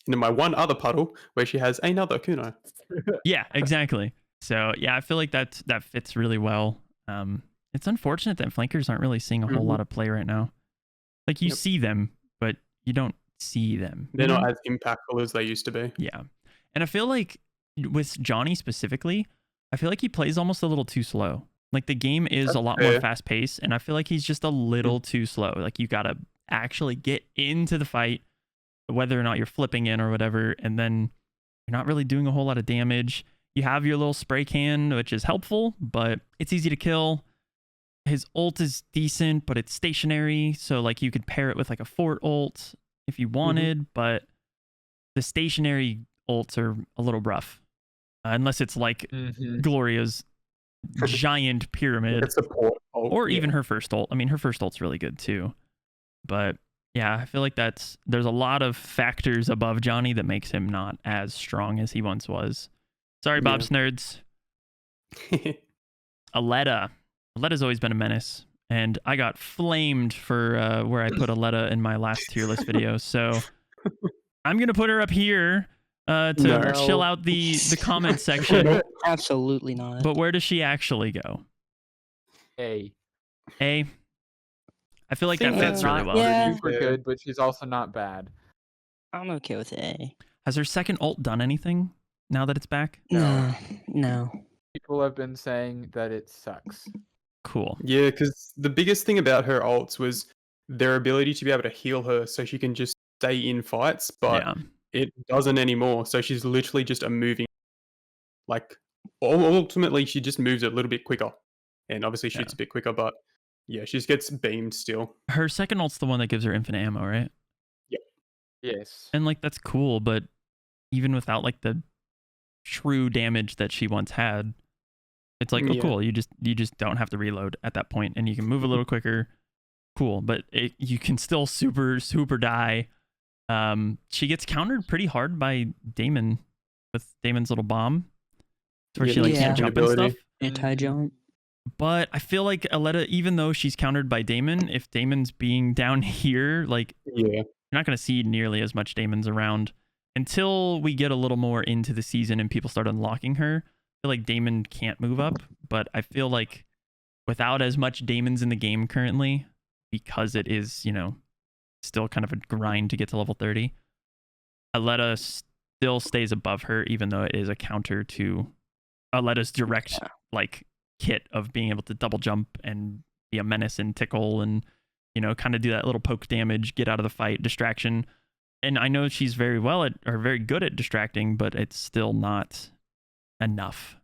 And then my one other puddle where she has another kunai. Yeah, exactly. So yeah, I feel like that fits really well. It's unfortunate that flankers aren't really seeing a whole lot of play right now. Like, you see them, but you don't see them. They're not as impactful as they used to be. Yeah. And I feel like with Johnny specifically, I feel like he plays almost a little too slow. Like, the game is a lot more fast paced, and I feel like he's just a little too slow. Like, you gotta actually get into the fight, whether or not you're flipping in or whatever, and then you're not really doing a whole lot of damage. You have your little spray can, which is helpful, but it's easy to kill. His ult is decent, but it's stationary, so like you could pair it with like a fort ult if you wanted, but the stationary ults are a little rough. Unless it's like Gloria's giant pyramid, or even her first ult. I mean, her first ult's really good too. But yeah, I feel like there's a lot of factors above Johnny that makes him not as strong as he once was. Sorry, Bob's nerds. Aleta. Aleta's always been a menace, and I got flamed for where I put Aleta in my last tier list video. So I'm gonna put her up here to chill out the comment section. Absolutely not. But where does she actually go? A. I feel like that fits really well. Yeah. Super good, but she's also not bad. I'm okay with A. Has her second ult done anything now that it's back? No. People have been saying that it sucks. Cool. Yeah, because the biggest thing about her ults was their ability to be able to heal her so she can just stay in fights, but it doesn't anymore. So she's literally just a moving, like, ultimately she just moves a little bit quicker and obviously shoots a bit quicker, but yeah, she just gets beamed still. Her second ult's the one that gives her infinite ammo, right? Yep. Yes. And like, that's cool, but even without like the true damage that she once had, it's like, oh, cool. You just don't have to reload at that point, and you can move a little quicker. Cool, but you can still super die. She gets countered pretty hard by Daimon with Damon's little bomb, where she like can't jump and stuff. Anti-jump. But I feel like Aleta, even though she's countered by Daimon, if Damon's being down here, like, you're not going to see nearly as much Damon's around until we get a little more into the season and people start unlocking her. I feel like Daimon can't move up, but I feel like without as much Daimons in the game currently, because it is, still kind of a grind to get to level 30, Aleta still stays above her, even though it is a counter to Aleta's direct like kit of being able to double jump and be a menace and tickle and, you know, kind of do that little poke damage, get out of the fight, distraction. And I know she's very good at distracting, but it's still not enough.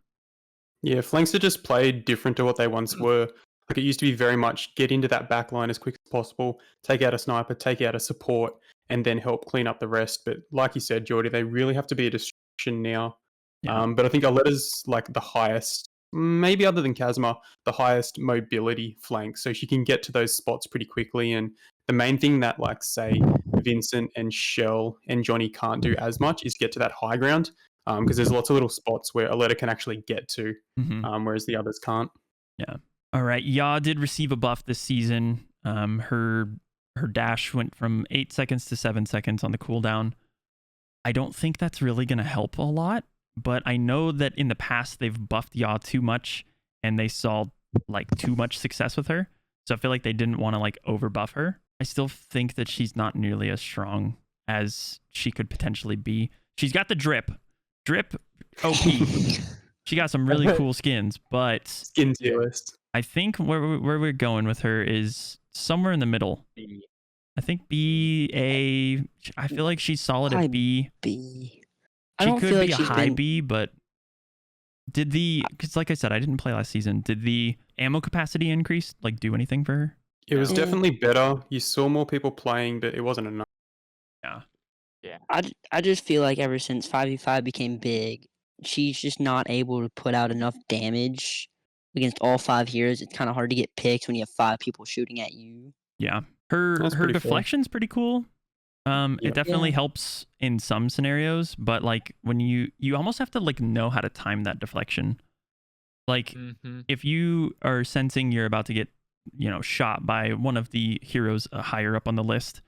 Yeah, flanks are just played different to what they once were. Like it used to be very much get into that back line as quick as possible, take out a sniper, take out a support, and then help clean up the rest. But like you said, Jordy, they really have to be a distraction now. Yeah. But I think Aleta's like the highest, maybe other than Kazama, the highest mobility flank. So she can get to those spots pretty quickly. And the main thing that, like, say, Vincent and Shell and Johnny can't do as much is get to that high ground. Because there's lots of little spots where Aleta can actually get to, whereas the others can't. Yeah. All right. Ya did receive a buff this season. Her dash went from 8 seconds to 7 seconds on the cooldown. I don't think that's really going to help a lot, but I know that in the past they've buffed Ya too much and they saw like too much success with her. So I feel like they didn't want to like over buff her. I still think that she's not nearly as strong as she could potentially be. She's got the drip OP. She got some really cool skins, but skin tier list. I think where we're going with her is somewhere in the middle. B. I think B, A. I feel like she's solid at B. B. She could be a high B, but because like I said, I didn't play last season. Did the ammo capacity increase like do anything for her? It was definitely better. You saw more people playing, but it wasn't enough. Yeah. I just feel like ever since 5v5 became big, she's just not able to put out enough damage against all 5 heroes. It's kind of hard to get picked when you have 5 people shooting at you. Yeah. Her deflection's pretty cool. It definitely helps in some scenarios, but like when you almost have to like know how to time that deflection. Like if you are sensing you're about to get, you know, shot by one of the heroes higher up on the list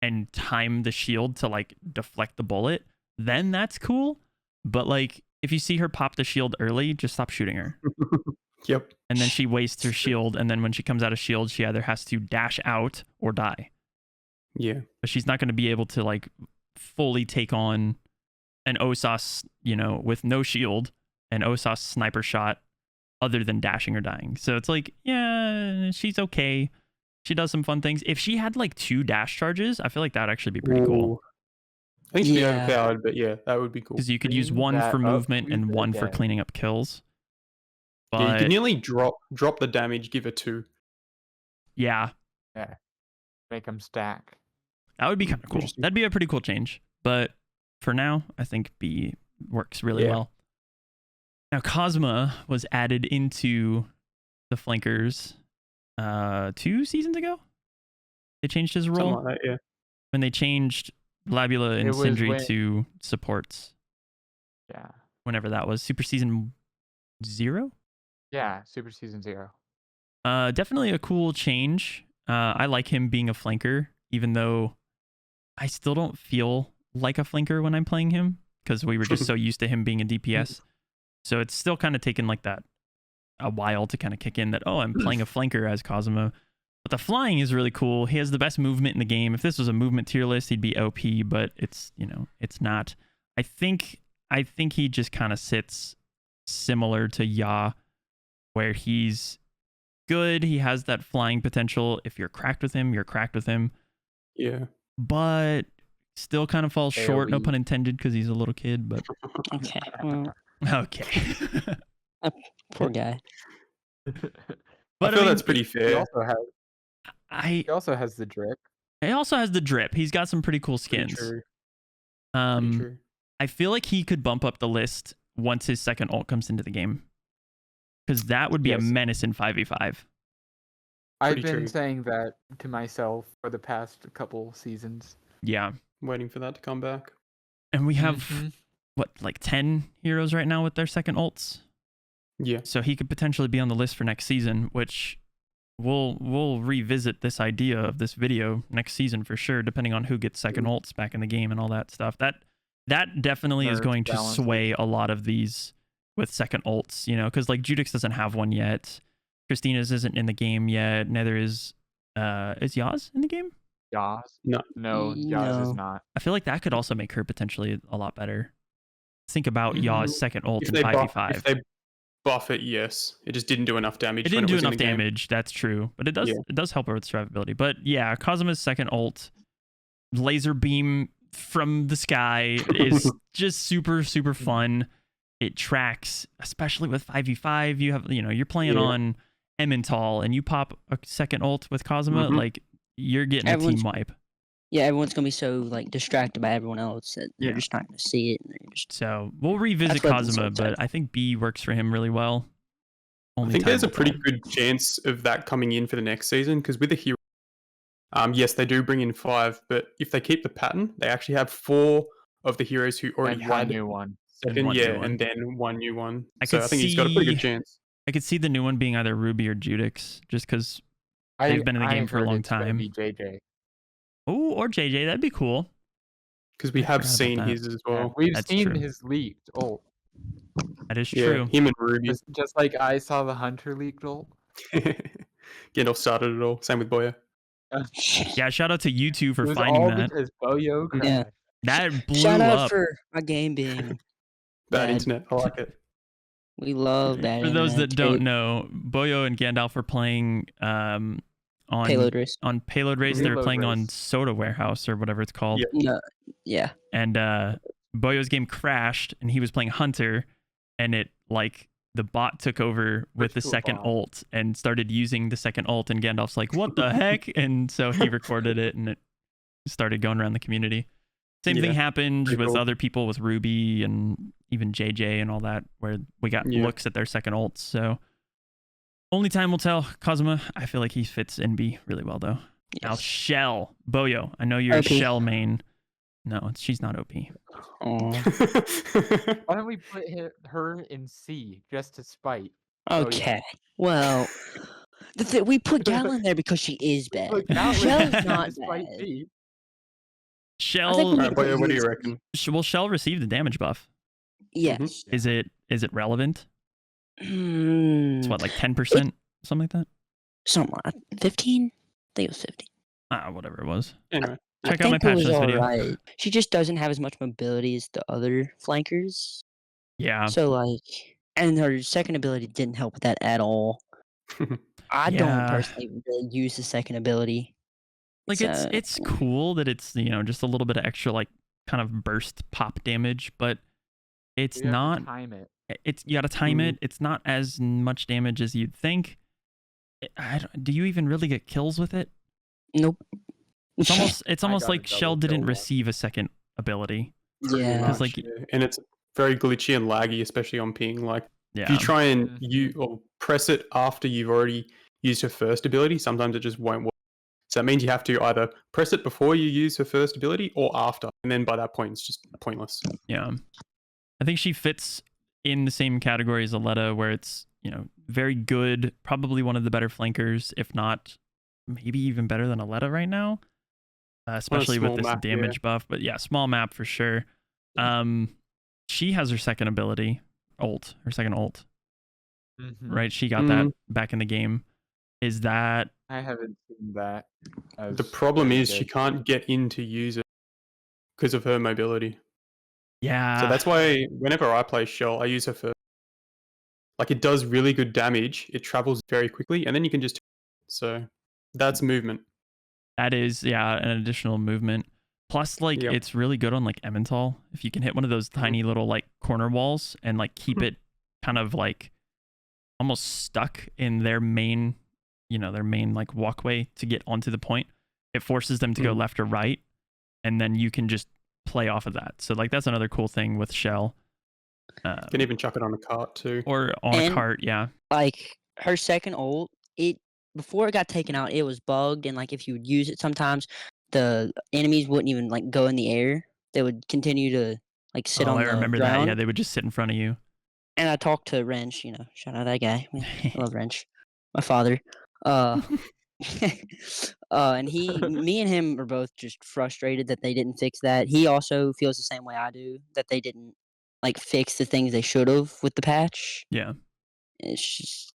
and time the shield to like deflect the bullet, then that's cool. But like if you see her pop the shield early, just stop shooting her. Yep. And then she wastes her shield, and then when she comes out of shield, she either has to dash out or die. Yeah. But she's not going to be able to like fully take on an Ossas, you know, with no shield, an Ossas sniper shot other than dashing or dying. So it's like, yeah, she's okay. She does some fun things. If she had like 2 dash charges, I feel like that'd actually be pretty cool. I think she'd be overpowered, but yeah, that would be cool. Because you could use one for movement and one for cleaning up kills. But yeah, you can nearly drop the damage, give her 2. Yeah. Yeah. Make them stack. That would be kind of cool. That'd be a pretty cool change. But for now, I think B works really well. Now, Kazama was added into the flankers 2 seasons ago. They changed his role. Something like that, when they changed Labula and Sindri to supports. Yeah. Whenever that was. Super Season 0? Yeah, Super Season 0. Definitely a cool change. I like him being a flanker, even though I still don't feel like a flanker when I'm playing him, because we were just so used to him being a DPS. So it's still kind of taken like that a while to kind of kick in that, oh, I'm playing a flanker as Kazama. But the flying is really cool. He has the best movement in the game. If this was a movement tier list, he'd be OP, but it's, you know, it's not. I think he just kind of sits similar to Ya, where he's good. He has that flying potential. If you're cracked with him, you're cracked with him. Yeah. But still kind of falls short, no pun intended, because he's a little kid, but Okay. Well, okay. poor guy. But I feel that's pretty fair. He also has the drip. He also has the drip. He's got some pretty cool skins. True. I feel like he could bump up the list once his second ult comes into the game, because that would be a menace in 5v5. I've been saying that to myself for the past couple seasons. Yeah. Waiting for that to come back. And we have, what, like 10 heroes right now with their second ults? Yeah. So he could potentially be on the list for next season, which we'll revisit this idea of this video next season for sure, depending on who gets second ults back in the game and all that stuff. That definitely is going to sway a lot of these with second ults, you know, because like Judex doesn't have one yet. Cristina's isn't in the game yet. Neither is Yaz in the game? Yaz? No, Yaz is not. I feel like that could also make her potentially a lot better. Think about Yaz second ult in 5v5. If they buff it, yes. It just didn't do enough damage. It didn't when do was in enough the game. damage. That's true, but it does help her with survivability. But yeah, Kazama's second ult, laser beam from the sky, is just super fun. It tracks, especially with 5v5. You're playing on Emmental and you pop a second ult with Kazama, like you're getting a team wipe. Yeah, everyone's gonna be so like distracted by everyone else that they're just not gonna see it. And So we'll revisit Kazama, but I think B works for him really well. I think there's a pretty good chance of that coming in for the next season, because with the hero, yes, they do bring in 5, but if they keep the pattern, they actually have 4 of the heroes who already had one new one. And then one new one. I think he's got a pretty good chance. I could see the new one being either Ruby or Judex, just because they've been in the game for a long time. JJ. Oh, or JJ, that'd be cool. Because we have seen his as well. Yeah, we've seen his leaked ult. That is true. Him and Ruby. Just like I saw the Hunter leaked ult. Gandalf started it all. Same with Boya. Yeah, shout out to you two for finding that. Because Boyo crashed. Yeah. That blew Shout out up. for my game being bad internet. I like it. We love that. For those that don't know, Boyo and Gandalf were playing on Payload Race. On Payload Race, they were playing on Soda Warehouse or whatever it's called. Yeah. And Boyo's game crashed, and he was playing Hunter, and it the bot took over with the second ult and started using the second ult, and Gandalf's like, "What the heck?" And so he recorded it, and it started going around the community. Same thing happened with other people, with Ruby and even JJ and all that, where we got looks at their second ults. So only time will tell. Kazama, I feel like he fits NB really well, though. Yes. Now, Shell. Boyo, I know you're OP. a Shell main. No, she's not OP. Why don't we put her in C just to spite? Okay. Well, we put Gatlyn there because she is bad. Shell's not bad. Shell. Boyo, what do you reckon? Will Shell receive the damage buff? Yes. Is it relevant? It's what, like 10%? Something like that? Something like 15? I think it was 15. Whatever it was. Anyway. Check out my patch notes video. Right. She just doesn't have as much mobility as the other flankers. Yeah. So and her second ability didn't help with that at all. I don't personally really use the second ability. Like it's cool that it's just a little bit of extra kind of burst pop damage, but it's not. Time it. You gotta time it. It's not as much damage as you'd think. Do you even really get kills with it? Nope. It's almost like Shell didn't receive a second ability. Yeah. And it's very glitchy and laggy, especially on ping. If you try and press it after you've already used your first ability, sometimes it just won't work. So that means you have to either press it before you use her first ability or after. And then by that point, it's just pointless. Yeah. I think she fits in the same category as Aleta, where it's, very good, probably one of the better flankers, if not maybe even better than Aleta right now. Especially with this damage buff. But yeah, small map for sure. She has her second ability, her second ult. Right? She got that back in the game. Is that... I haven't seen that. The problem is she can't get in to use it because of her mobility. Yeah. So that's why whenever I play Shell, I use her first. It does really good damage. It travels very quickly, and then you can just... So that's movement. That is, an additional movement. Plus, it's really good on Emmental. If you can hit one of those tiny little corner walls and keep it kind of almost stuck in their main, their main walkway to get onto the point, it forces them to go left or right, and then you can just play off of that. So that's another cool thing with Shell. You can even chuck it on a cart too. Or on a cart, yeah. Her second ult, before it got taken out, it was bugged, and if you would use it sometimes, the enemies wouldn't even go in the air. They would continue to sit on the ground. I remember that. Yeah, they would just sit in front of you. And I talked to Wrench, shout out that guy. I love Wrench, my father. And me and him are both just frustrated that they didn't fix that. He also feels the same way I do, that they didn't fix the things they should have with the patch. Yeah. It's just,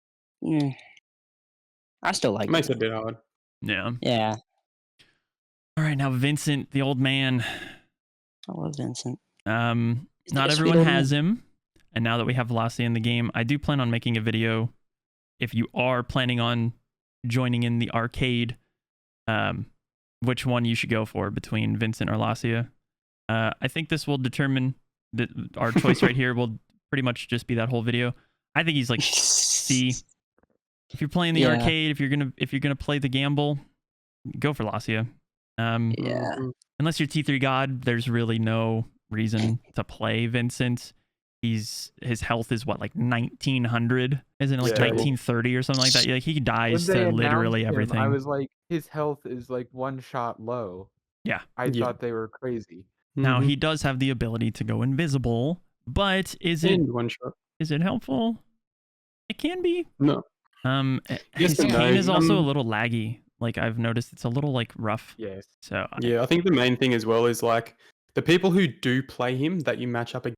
I still like it. Makes it a bit hard. Yeah. Yeah. All right, now Vincent, the old man. I love Vincent. Not everyone has him. And now that we have Lacia in the game, I do plan on making a video. If you are planning on joining in the arcade, which one you should go for between Vincent or Lacia. I think this will determine that our choice right here will pretty much just be that whole video. I think he's like C. If you're playing the arcade, if you're gonna play the gamble, go for Lacia. Unless you're T3 God, there's really no reason to play Vincent. His health is what, like 1900, isn't it, like 1930 or something like that? Like he dies to literally everything. I was like, his health is like one shot low. Yeah, I thought they were crazy. Now he does have the ability to go invisible, but is it helpful? It can be. No. His cane is also a little laggy. Like I've noticed, it's a little like rough. Yes. So I think the main thing as well is like the people who do play him that you match up against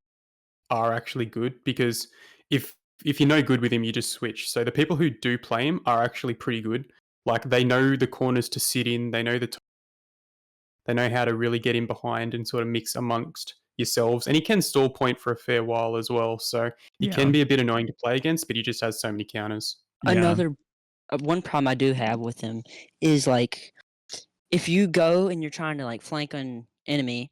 are actually good, because if you're no good with him, you just switch. So the people who do play him are actually pretty good. Like they know the corners to sit in, they know they know how to really get in behind and sort of mix amongst yourselves. And he can stall point for a fair while as well. So he can be a bit annoying to play against, but he just has so many counters. Another one problem I do have with him is like if you go and you're trying to like flank an enemy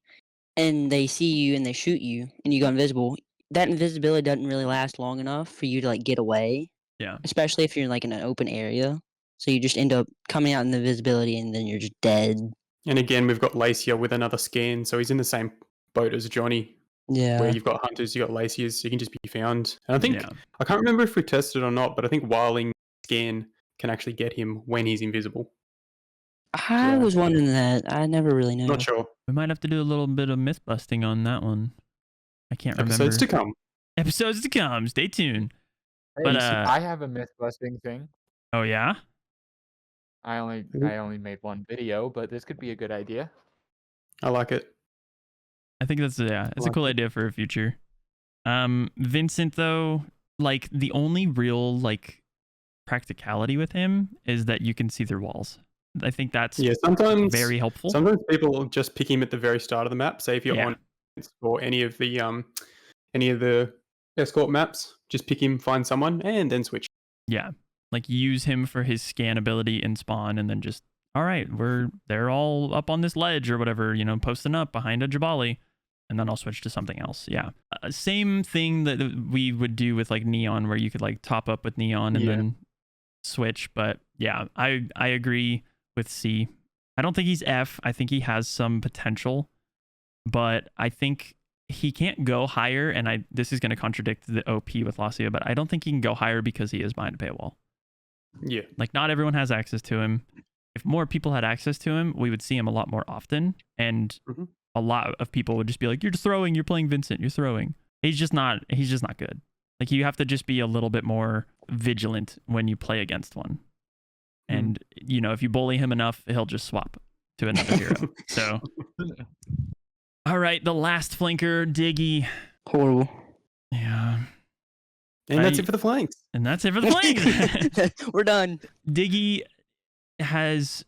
and they see you and they shoot you and you go invisible, that invisibility doesn't really last long enough for you to like get away. Yeah. Especially if you're like in an open area. So you just end up coming out in the invisibility and then you're just dead. And again, we've got Lacia with another scan, so he's in the same boat as Johnny. Yeah. Where you've got hunters, you've got Lacias, you can just be found. And I think, I can't remember if we tested or not, but I think Hua Ling scan can actually get him when he's invisible. I was wondering that. I never really knew. Not sure. We might have to do a little bit of myth busting on that one. I can't remember. Episodes to come. Episodes to come. Stay tuned. Hey, but I have a myth busting thing. Oh yeah? I only made one video, but this could be a good idea. I like it. I think that's it's a cool idea for a future. Vincent though, like the only real like practicality with him is that you can see through walls. I think that's sometimes very helpful. Sometimes people just pick him at the very start of the map. Say if you're on or any of the escort maps, just pick him, find someone, and then switch. Yeah, like use him for his scan ability in spawn, and then just all right, they're all up on this ledge or whatever, you know, posting up behind a Jabali, and then I'll switch to something else. Yeah, same thing that we would do with like Neon, where you could like top up with Neon and then switch. But yeah, I agree with C. I don't think he's F. I think he has some potential, but I think he can't go higher. And this is going to contradict the OP with Lacia, but I don't think he can go higher because he is behind a paywall. Yeah, like not everyone has access to him. If more people had access to him, we would see him a lot more often, and a lot of people would just be like, "You're just throwing. You're playing Vincent. You're throwing." He's just not good. Like you have to just be a little bit more vigilant when you play against one. And, you know, if you bully him enough, he'll just swap to another hero. So, all right, the last flanker, Diggy. Horrible. Yeah. And that's it for the flanks. And that's it for the flanks. We're done. Diggy has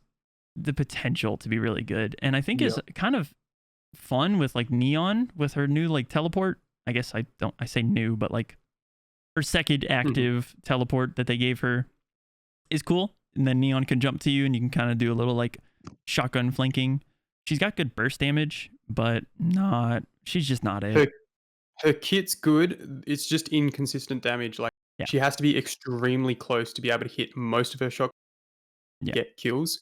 the potential to be really good. And I think is kind of fun with like Neon with her new like teleport. I guess I say new, but like her second active teleport that they gave her is cool. And then Neon can jump to you and you can kind of do a little like shotgun flanking. She's got good burst damage, but she's just not it. Her kit's good. It's just inconsistent damage. Like she has to be extremely close to be able to hit most of her shots, get kills.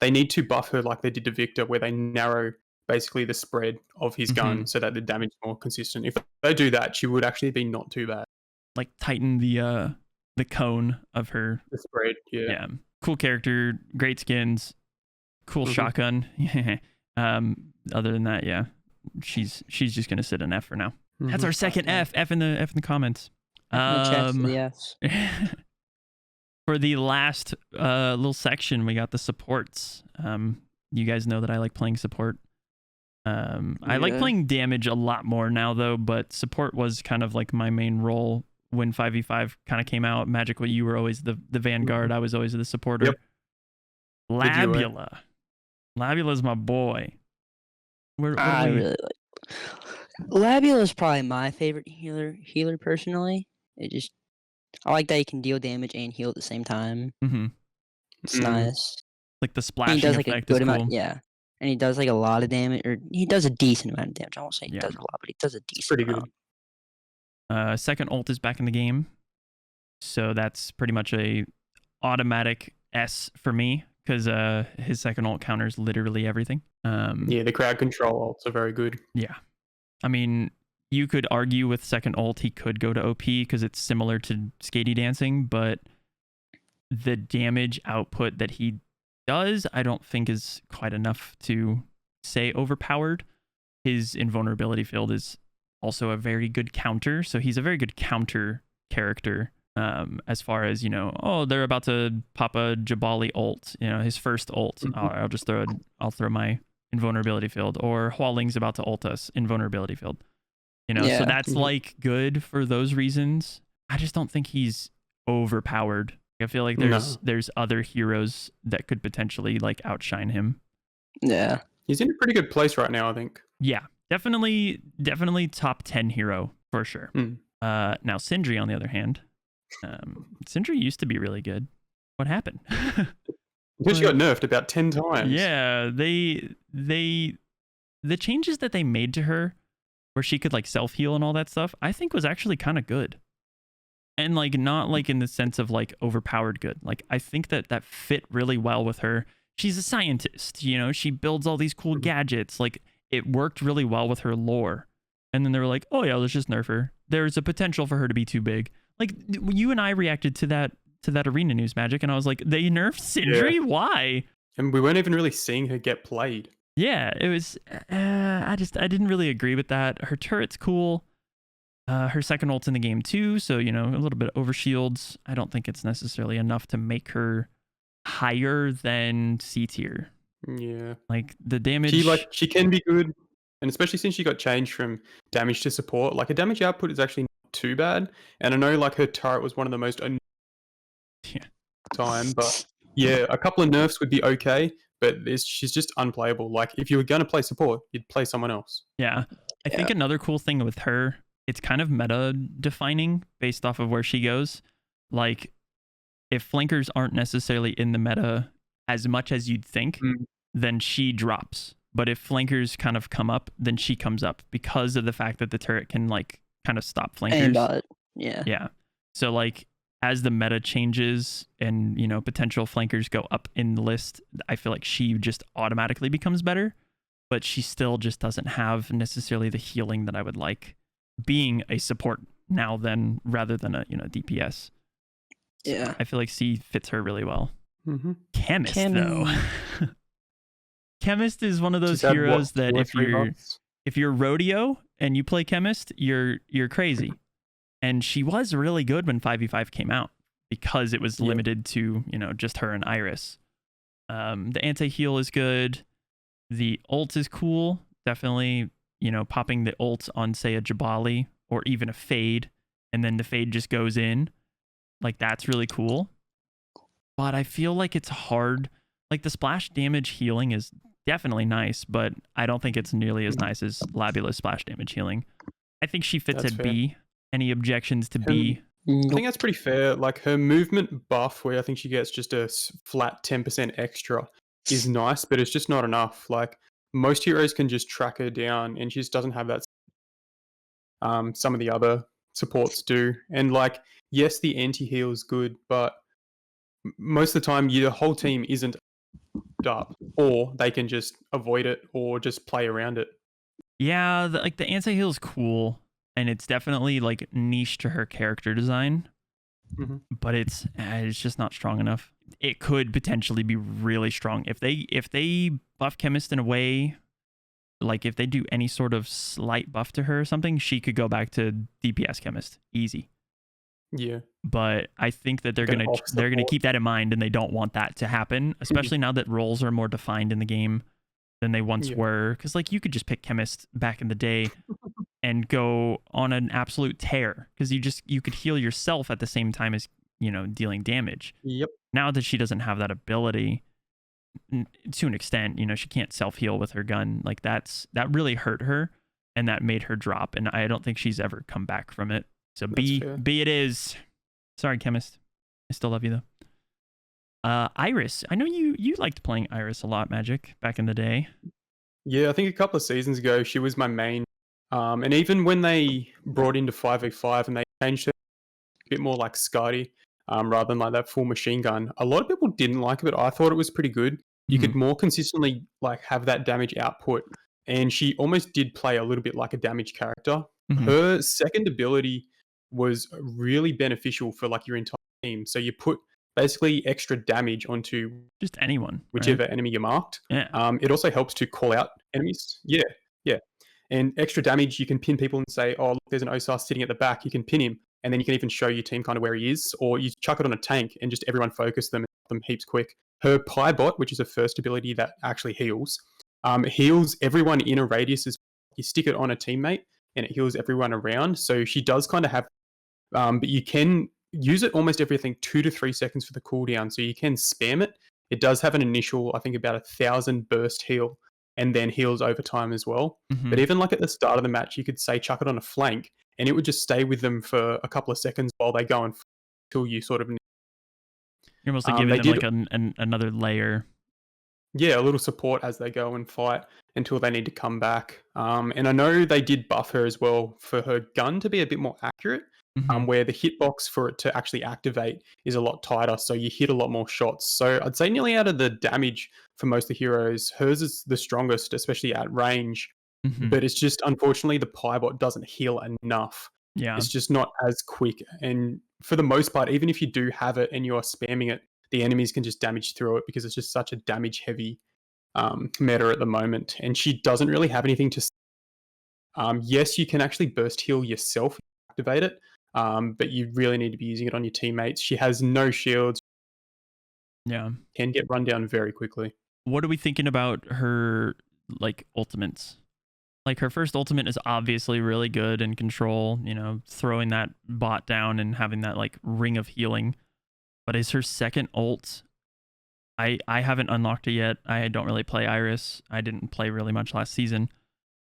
They need to buff her like they did to Victor, where they narrow basically the spread of his gun so that the damage is more consistent. If they do that, she would actually be not too bad. Like tighten the cone of her spread. Yeah. Cool character, great skins, cool shotgun. Other than that, she's just gonna sit an F for now. That's our second F in the comments. Yes. For the last little section, we got the supports. You guys know that I like playing support. I like playing damage a lot more now though, but support was kind of like my main role when 5v5 kind of came out. Magic, you were always the vanguard. I was always the supporter. Labula. Labula's my boy. I really like. Labula is probably my favorite healer personally. I like that he can deal damage and heal at the same time. Mm-hmm. It's nice. Like the And he splashing does like a effect good is amount, cool. yeah. And he does like a lot of damage, or he does a decent amount of damage. I won't say he does a lot, but he does a decent amount. Good. Second ult is back in the game, so that's pretty much a automatic S for me because his second ult counters literally everything. Yeah, the crowd control ults are very good. Yeah, I mean, you could argue with second ult he could go to OP because it's similar to Skadi dancing, but the damage output that he does, I don't think is quite enough to say overpowered. His invulnerability field is also a very good counter, so he's a very good counter character. As far as, you know, oh, they're about to pop a Jabali ult, you know, his first ult. I'll throw my invulnerability field, or Hua Ling's about to ult us, invulnerability field. You know, so that's like good for those reasons. I just don't think he's overpowered. I feel like there's other heroes that could potentially like outshine him. Yeah. He's in a pretty good place right now, I think. Yeah, definitely top 10 hero for sure. Now Sindri, on the other hand, Sindri used to be really good. What happened? Because she got nerfed about 10 times. Yeah, the changes that they made to her, where she could like self heal and all that stuff, I think was actually kind of good. And like not like in the sense of like overpowered good. Like I think that fit really well with her. She's a scientist, you know, she builds all these cool gadgets. Like it worked really well with her lore. And then they were like, oh yeah, let's just nerf her. There's a potential for her to be too big. Like you and I reacted to that arena news, Magic, and I was like, they nerfed Sindri? Yeah. Why? And we weren't even really seeing her get played. Yeah, it was I didn't really agree with that. Her turret's cool. Her second ult's in the game too, so you know, a little bit over shields. I don't think it's necessarily enough to make her higher than C tier. Yeah. Like the damage she can be good, and especially since she got changed from damage to support, like her damage output is actually not too bad. And I know like her turret was one of the most time, but yeah, a couple of nerfs would be okay, but she's just unplayable. Like if you were going to play support, you'd play someone else. Yeah. I think another cool thing with her, it's kind of meta defining based off of where she goes. Like if flankers aren't necessarily in the meta as much as you'd think, then she drops. But if flankers kind of come up, then she comes up because of the fact that the turret can like kind of stop flankers. Yeah. So like as the meta changes and, you know, potential flankers go up in the list, I feel like she just automatically becomes better, but she still just doesn't have necessarily the healing that I would like being a support now then rather than a, you know, DPS. Yeah. So I feel like C fits her really well. Chemist though. Chemist is one of those heroes that if you're rodeo and you play Chemist, you're crazy. And she was really good when 5v5 came out because it was limited to, you know, just her and Iris. The anti-heal is good. The ult is cool. Definitely, you know, popping the ult on, say, a Jabali or even a Fade, and then the Fade just goes in. Like, that's really cool. But I feel like it's hard. Like, the splash damage healing is definitely nice, but I don't think it's nearly as nice as Labula's splash damage healing. I think she fits at B. Any objections to B? I think that's pretty fair. Like her movement buff, where I think she gets just a flat 10% extra, is nice, but it's just not enough. Like most heroes can just track her down, and she just doesn't have that. Some of the other supports do, and like yes, the anti-heal is good, but most of the time, your whole team isn't up, or they can just avoid it or just play around it. Yeah, the anti-heal is cool. And it's definitely like niche to her character design, but it's just not strong enough. It could potentially be really strong if they buff Chemist in a way, like if they do any sort of slight buff to her or something, she could go back to DPS Chemist easy. Yeah, but I think that they're gonna keep that in mind, and they don't want that to happen, especially now that roles are more defined in the game than they once were. Because like you could just pick Chemist back in the day. And go on an absolute tear because you could heal yourself at the same time as, you know, dealing damage. Yep. Now that she doesn't have that ability to an extent, you know, she can't self-heal with her gun. Like that really hurt her. and that made her drop. And I don't think she's ever come back from it. So That's B fair. B it is. Sorry, Chemist. I still love you though. Iris. I know you liked playing Iris a lot, Magic, back in the day. Yeah, I think a couple of seasons ago she was my main. And even when they brought into 5v5 and they changed it a bit more like Skadi, rather than like that full machine gun, a lot of people didn't like it, but I thought it was pretty good. You could more consistently like have that damage output, and she almost did play a little bit like a damage character. Her second ability was really beneficial for like your entire team. So you put basically extra damage onto just anyone, whichever right? enemy you marked. Yeah. It also helps to call out enemies. Yeah. And extra damage, you can pin people and say, oh, look, there's an Ossas sitting at the back. You can pin him, and then you can even show your team kind of where he is, or you chuck it on a tank and just everyone focus them heaps quick. Her Pie Bot, which is a first ability that actually heals, heals everyone in a radius. You stick it on a teammate, and it heals everyone around. So she does kind of have, but you can use it almost everything 2 to 3 seconds for the cooldown. So you can spam it. It does have an initial, I think, about 1,000 burst heal, and then heals over time as well. But even like at the start of the match, you could say chuck it on a flank, and it would just stay with them for a couple of seconds while they go until you sort of. You're mostly giving them like another layer. Yeah, a little support as they go and fight until they need to come back. And I know they did buff her as well for her gun to be a bit more accurate, where the hitbox for it to actually activate is a lot tighter, so you hit a lot more shots. So I'd say nearly out of the damage for most of the heroes, hers is the strongest, especially at range. But it's just, unfortunately, the Piebot doesn't heal enough. Yeah. It's just not as quick. And for the most part, even if you do have it and you are spamming it, the enemies can just damage through it because it's just such a damage-heavy meta at the moment. And she doesn't really have anything to... yes, you can actually burst heal yourself, activate it, but you really need to be using it on your teammates. She has no shields. Yeah. Can get run down very quickly. What are we thinking about her, like, ultimates? Like, her first ultimate is obviously really good in control, you know, throwing that bot down and having that, like, ring of healing. But is her second ult... I haven't unlocked it yet. I don't really play Iris. I didn't play really much last season.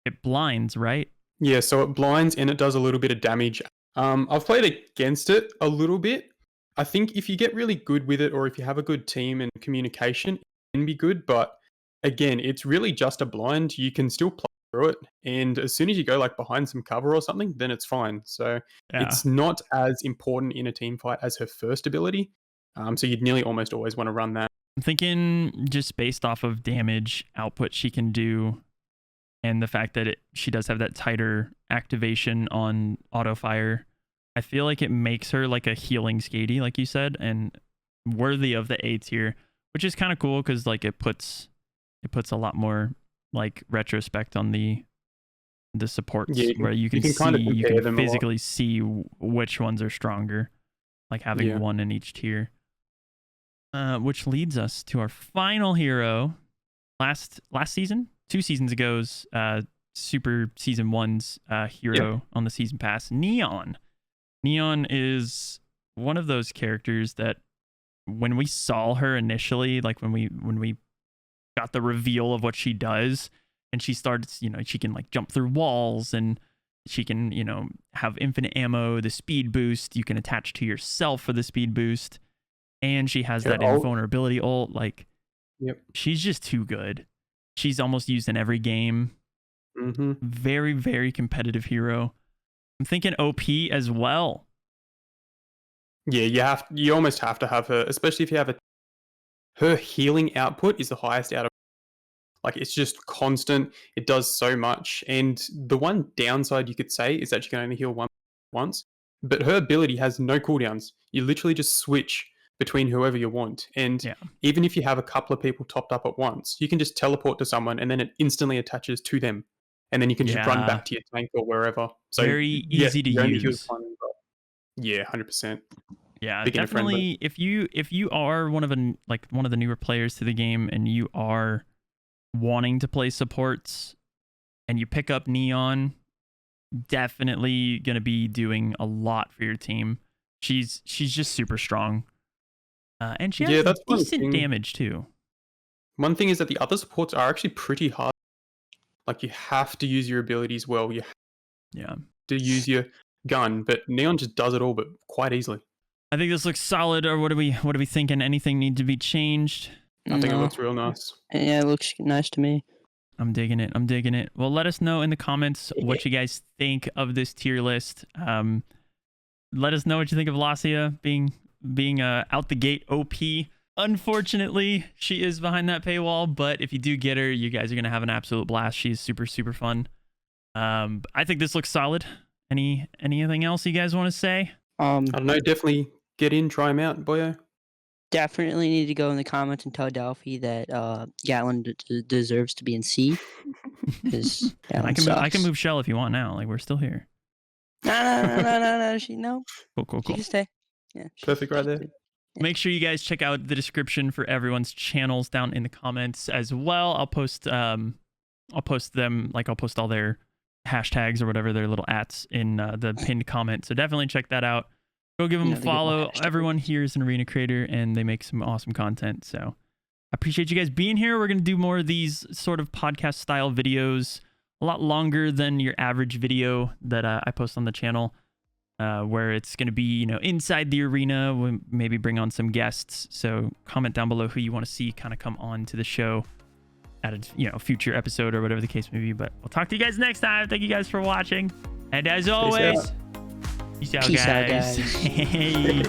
It blinds, right? Yeah, so it blinds and it does a little bit of damage. I've played against it a little bit. I think if you get really good with it, or if you have a good team and communication, it can be good. But again, it's really just a blind. You can still play through it. And as soon as you go like behind some cover or something, then it's fine. So it's not as important in a team fight as her first ability. So you'd nearly almost always want to run that. I'm thinking just based off of damage output she can do, and the fact that she does have that tighter activation on auto fire, I feel like it makes her like a healing Skadi, like you said, and worthy of the A tier, which is kind of cool because like it puts a lot more like retrospect on the supports, where you can physically see which ones are stronger, like having one in each tier. Which leads us to our final hero. Last season, 2 seasons ago's Super Season 1's hero on the Season Pass, Neon. Neon is one of those characters that when we saw her initially, like when we got the reveal of what she does, and she starts, you know, she can like jump through walls, and she can, you know, have infinite ammo, the speed boost, you can attach to yourself for the speed boost. And she has that invulnerability ult. Like, she's just too good. She's almost used in every game. Very, very competitive hero. I'm thinking OP as well. Yeah, you almost have to have her, especially if you have her healing output is the highest out of. Like, it's just constant. It does so much. And the one downside you could say is that she can only heal once. But her ability has no cooldowns. You literally just switch between whoever you want. And even if you have a couple of people topped up at once, you can just teleport to someone and then it instantly attaches to them. And then you can just run back to your tank or wherever. So very easy to use. Yeah, 100%. Yeah, definitely. If you are one of the newer players to the game and you are wanting to play supports and you pick up Neon, definitely gonna be doing a lot for your team. She's just super strong. And she has decent damage too. One thing is that the other supports are actually pretty hard. Like, you have to use your abilities well. You Yeah. have to use your gun, but Neon just does it all, but quite easily. I think this looks solid. Or what are we thinking? Anything need to be changed? I think it looks real nice. Yeah, it looks nice to me. I'm digging it. Well, let us know in the comments what you guys think of this tier list. Let us know what you think of Lacia being out the gate OP. Unfortunately, she is behind that paywall, but if you do get her, you guys are gonna have an absolute blast. She's super, super fun. I think this looks solid. Anything else you guys want to say? I don't know. Definitely get in, try him out, boyo. Definitely need to go in the comments and tell Delphi that Gatlyn deserves to be in C. I can move Shell if you want now. Like, we're still here. No. Cool. She can stay. Yeah. Perfect right there. Make sure you guys check out the description for everyone's channels down in the comments as well. I'll post them. I'll post all their hashtags or whatever, their little ats in the pinned comment. So definitely check that out. Go give them a follow. Everyone here is an arena creator and they make some awesome content. So I appreciate you guys being here. We're going to do more of these sort of podcast style videos, a lot longer than your average video that I post on the channel, where it's going to be, inside the arena. We'll maybe bring on some guests. So comment down below who you want to see kind of come on to the show at a future episode or whatever the case may be. But we'll talk to you guys next time. Thank you guys for watching. And as always, peace out, guys. Hey.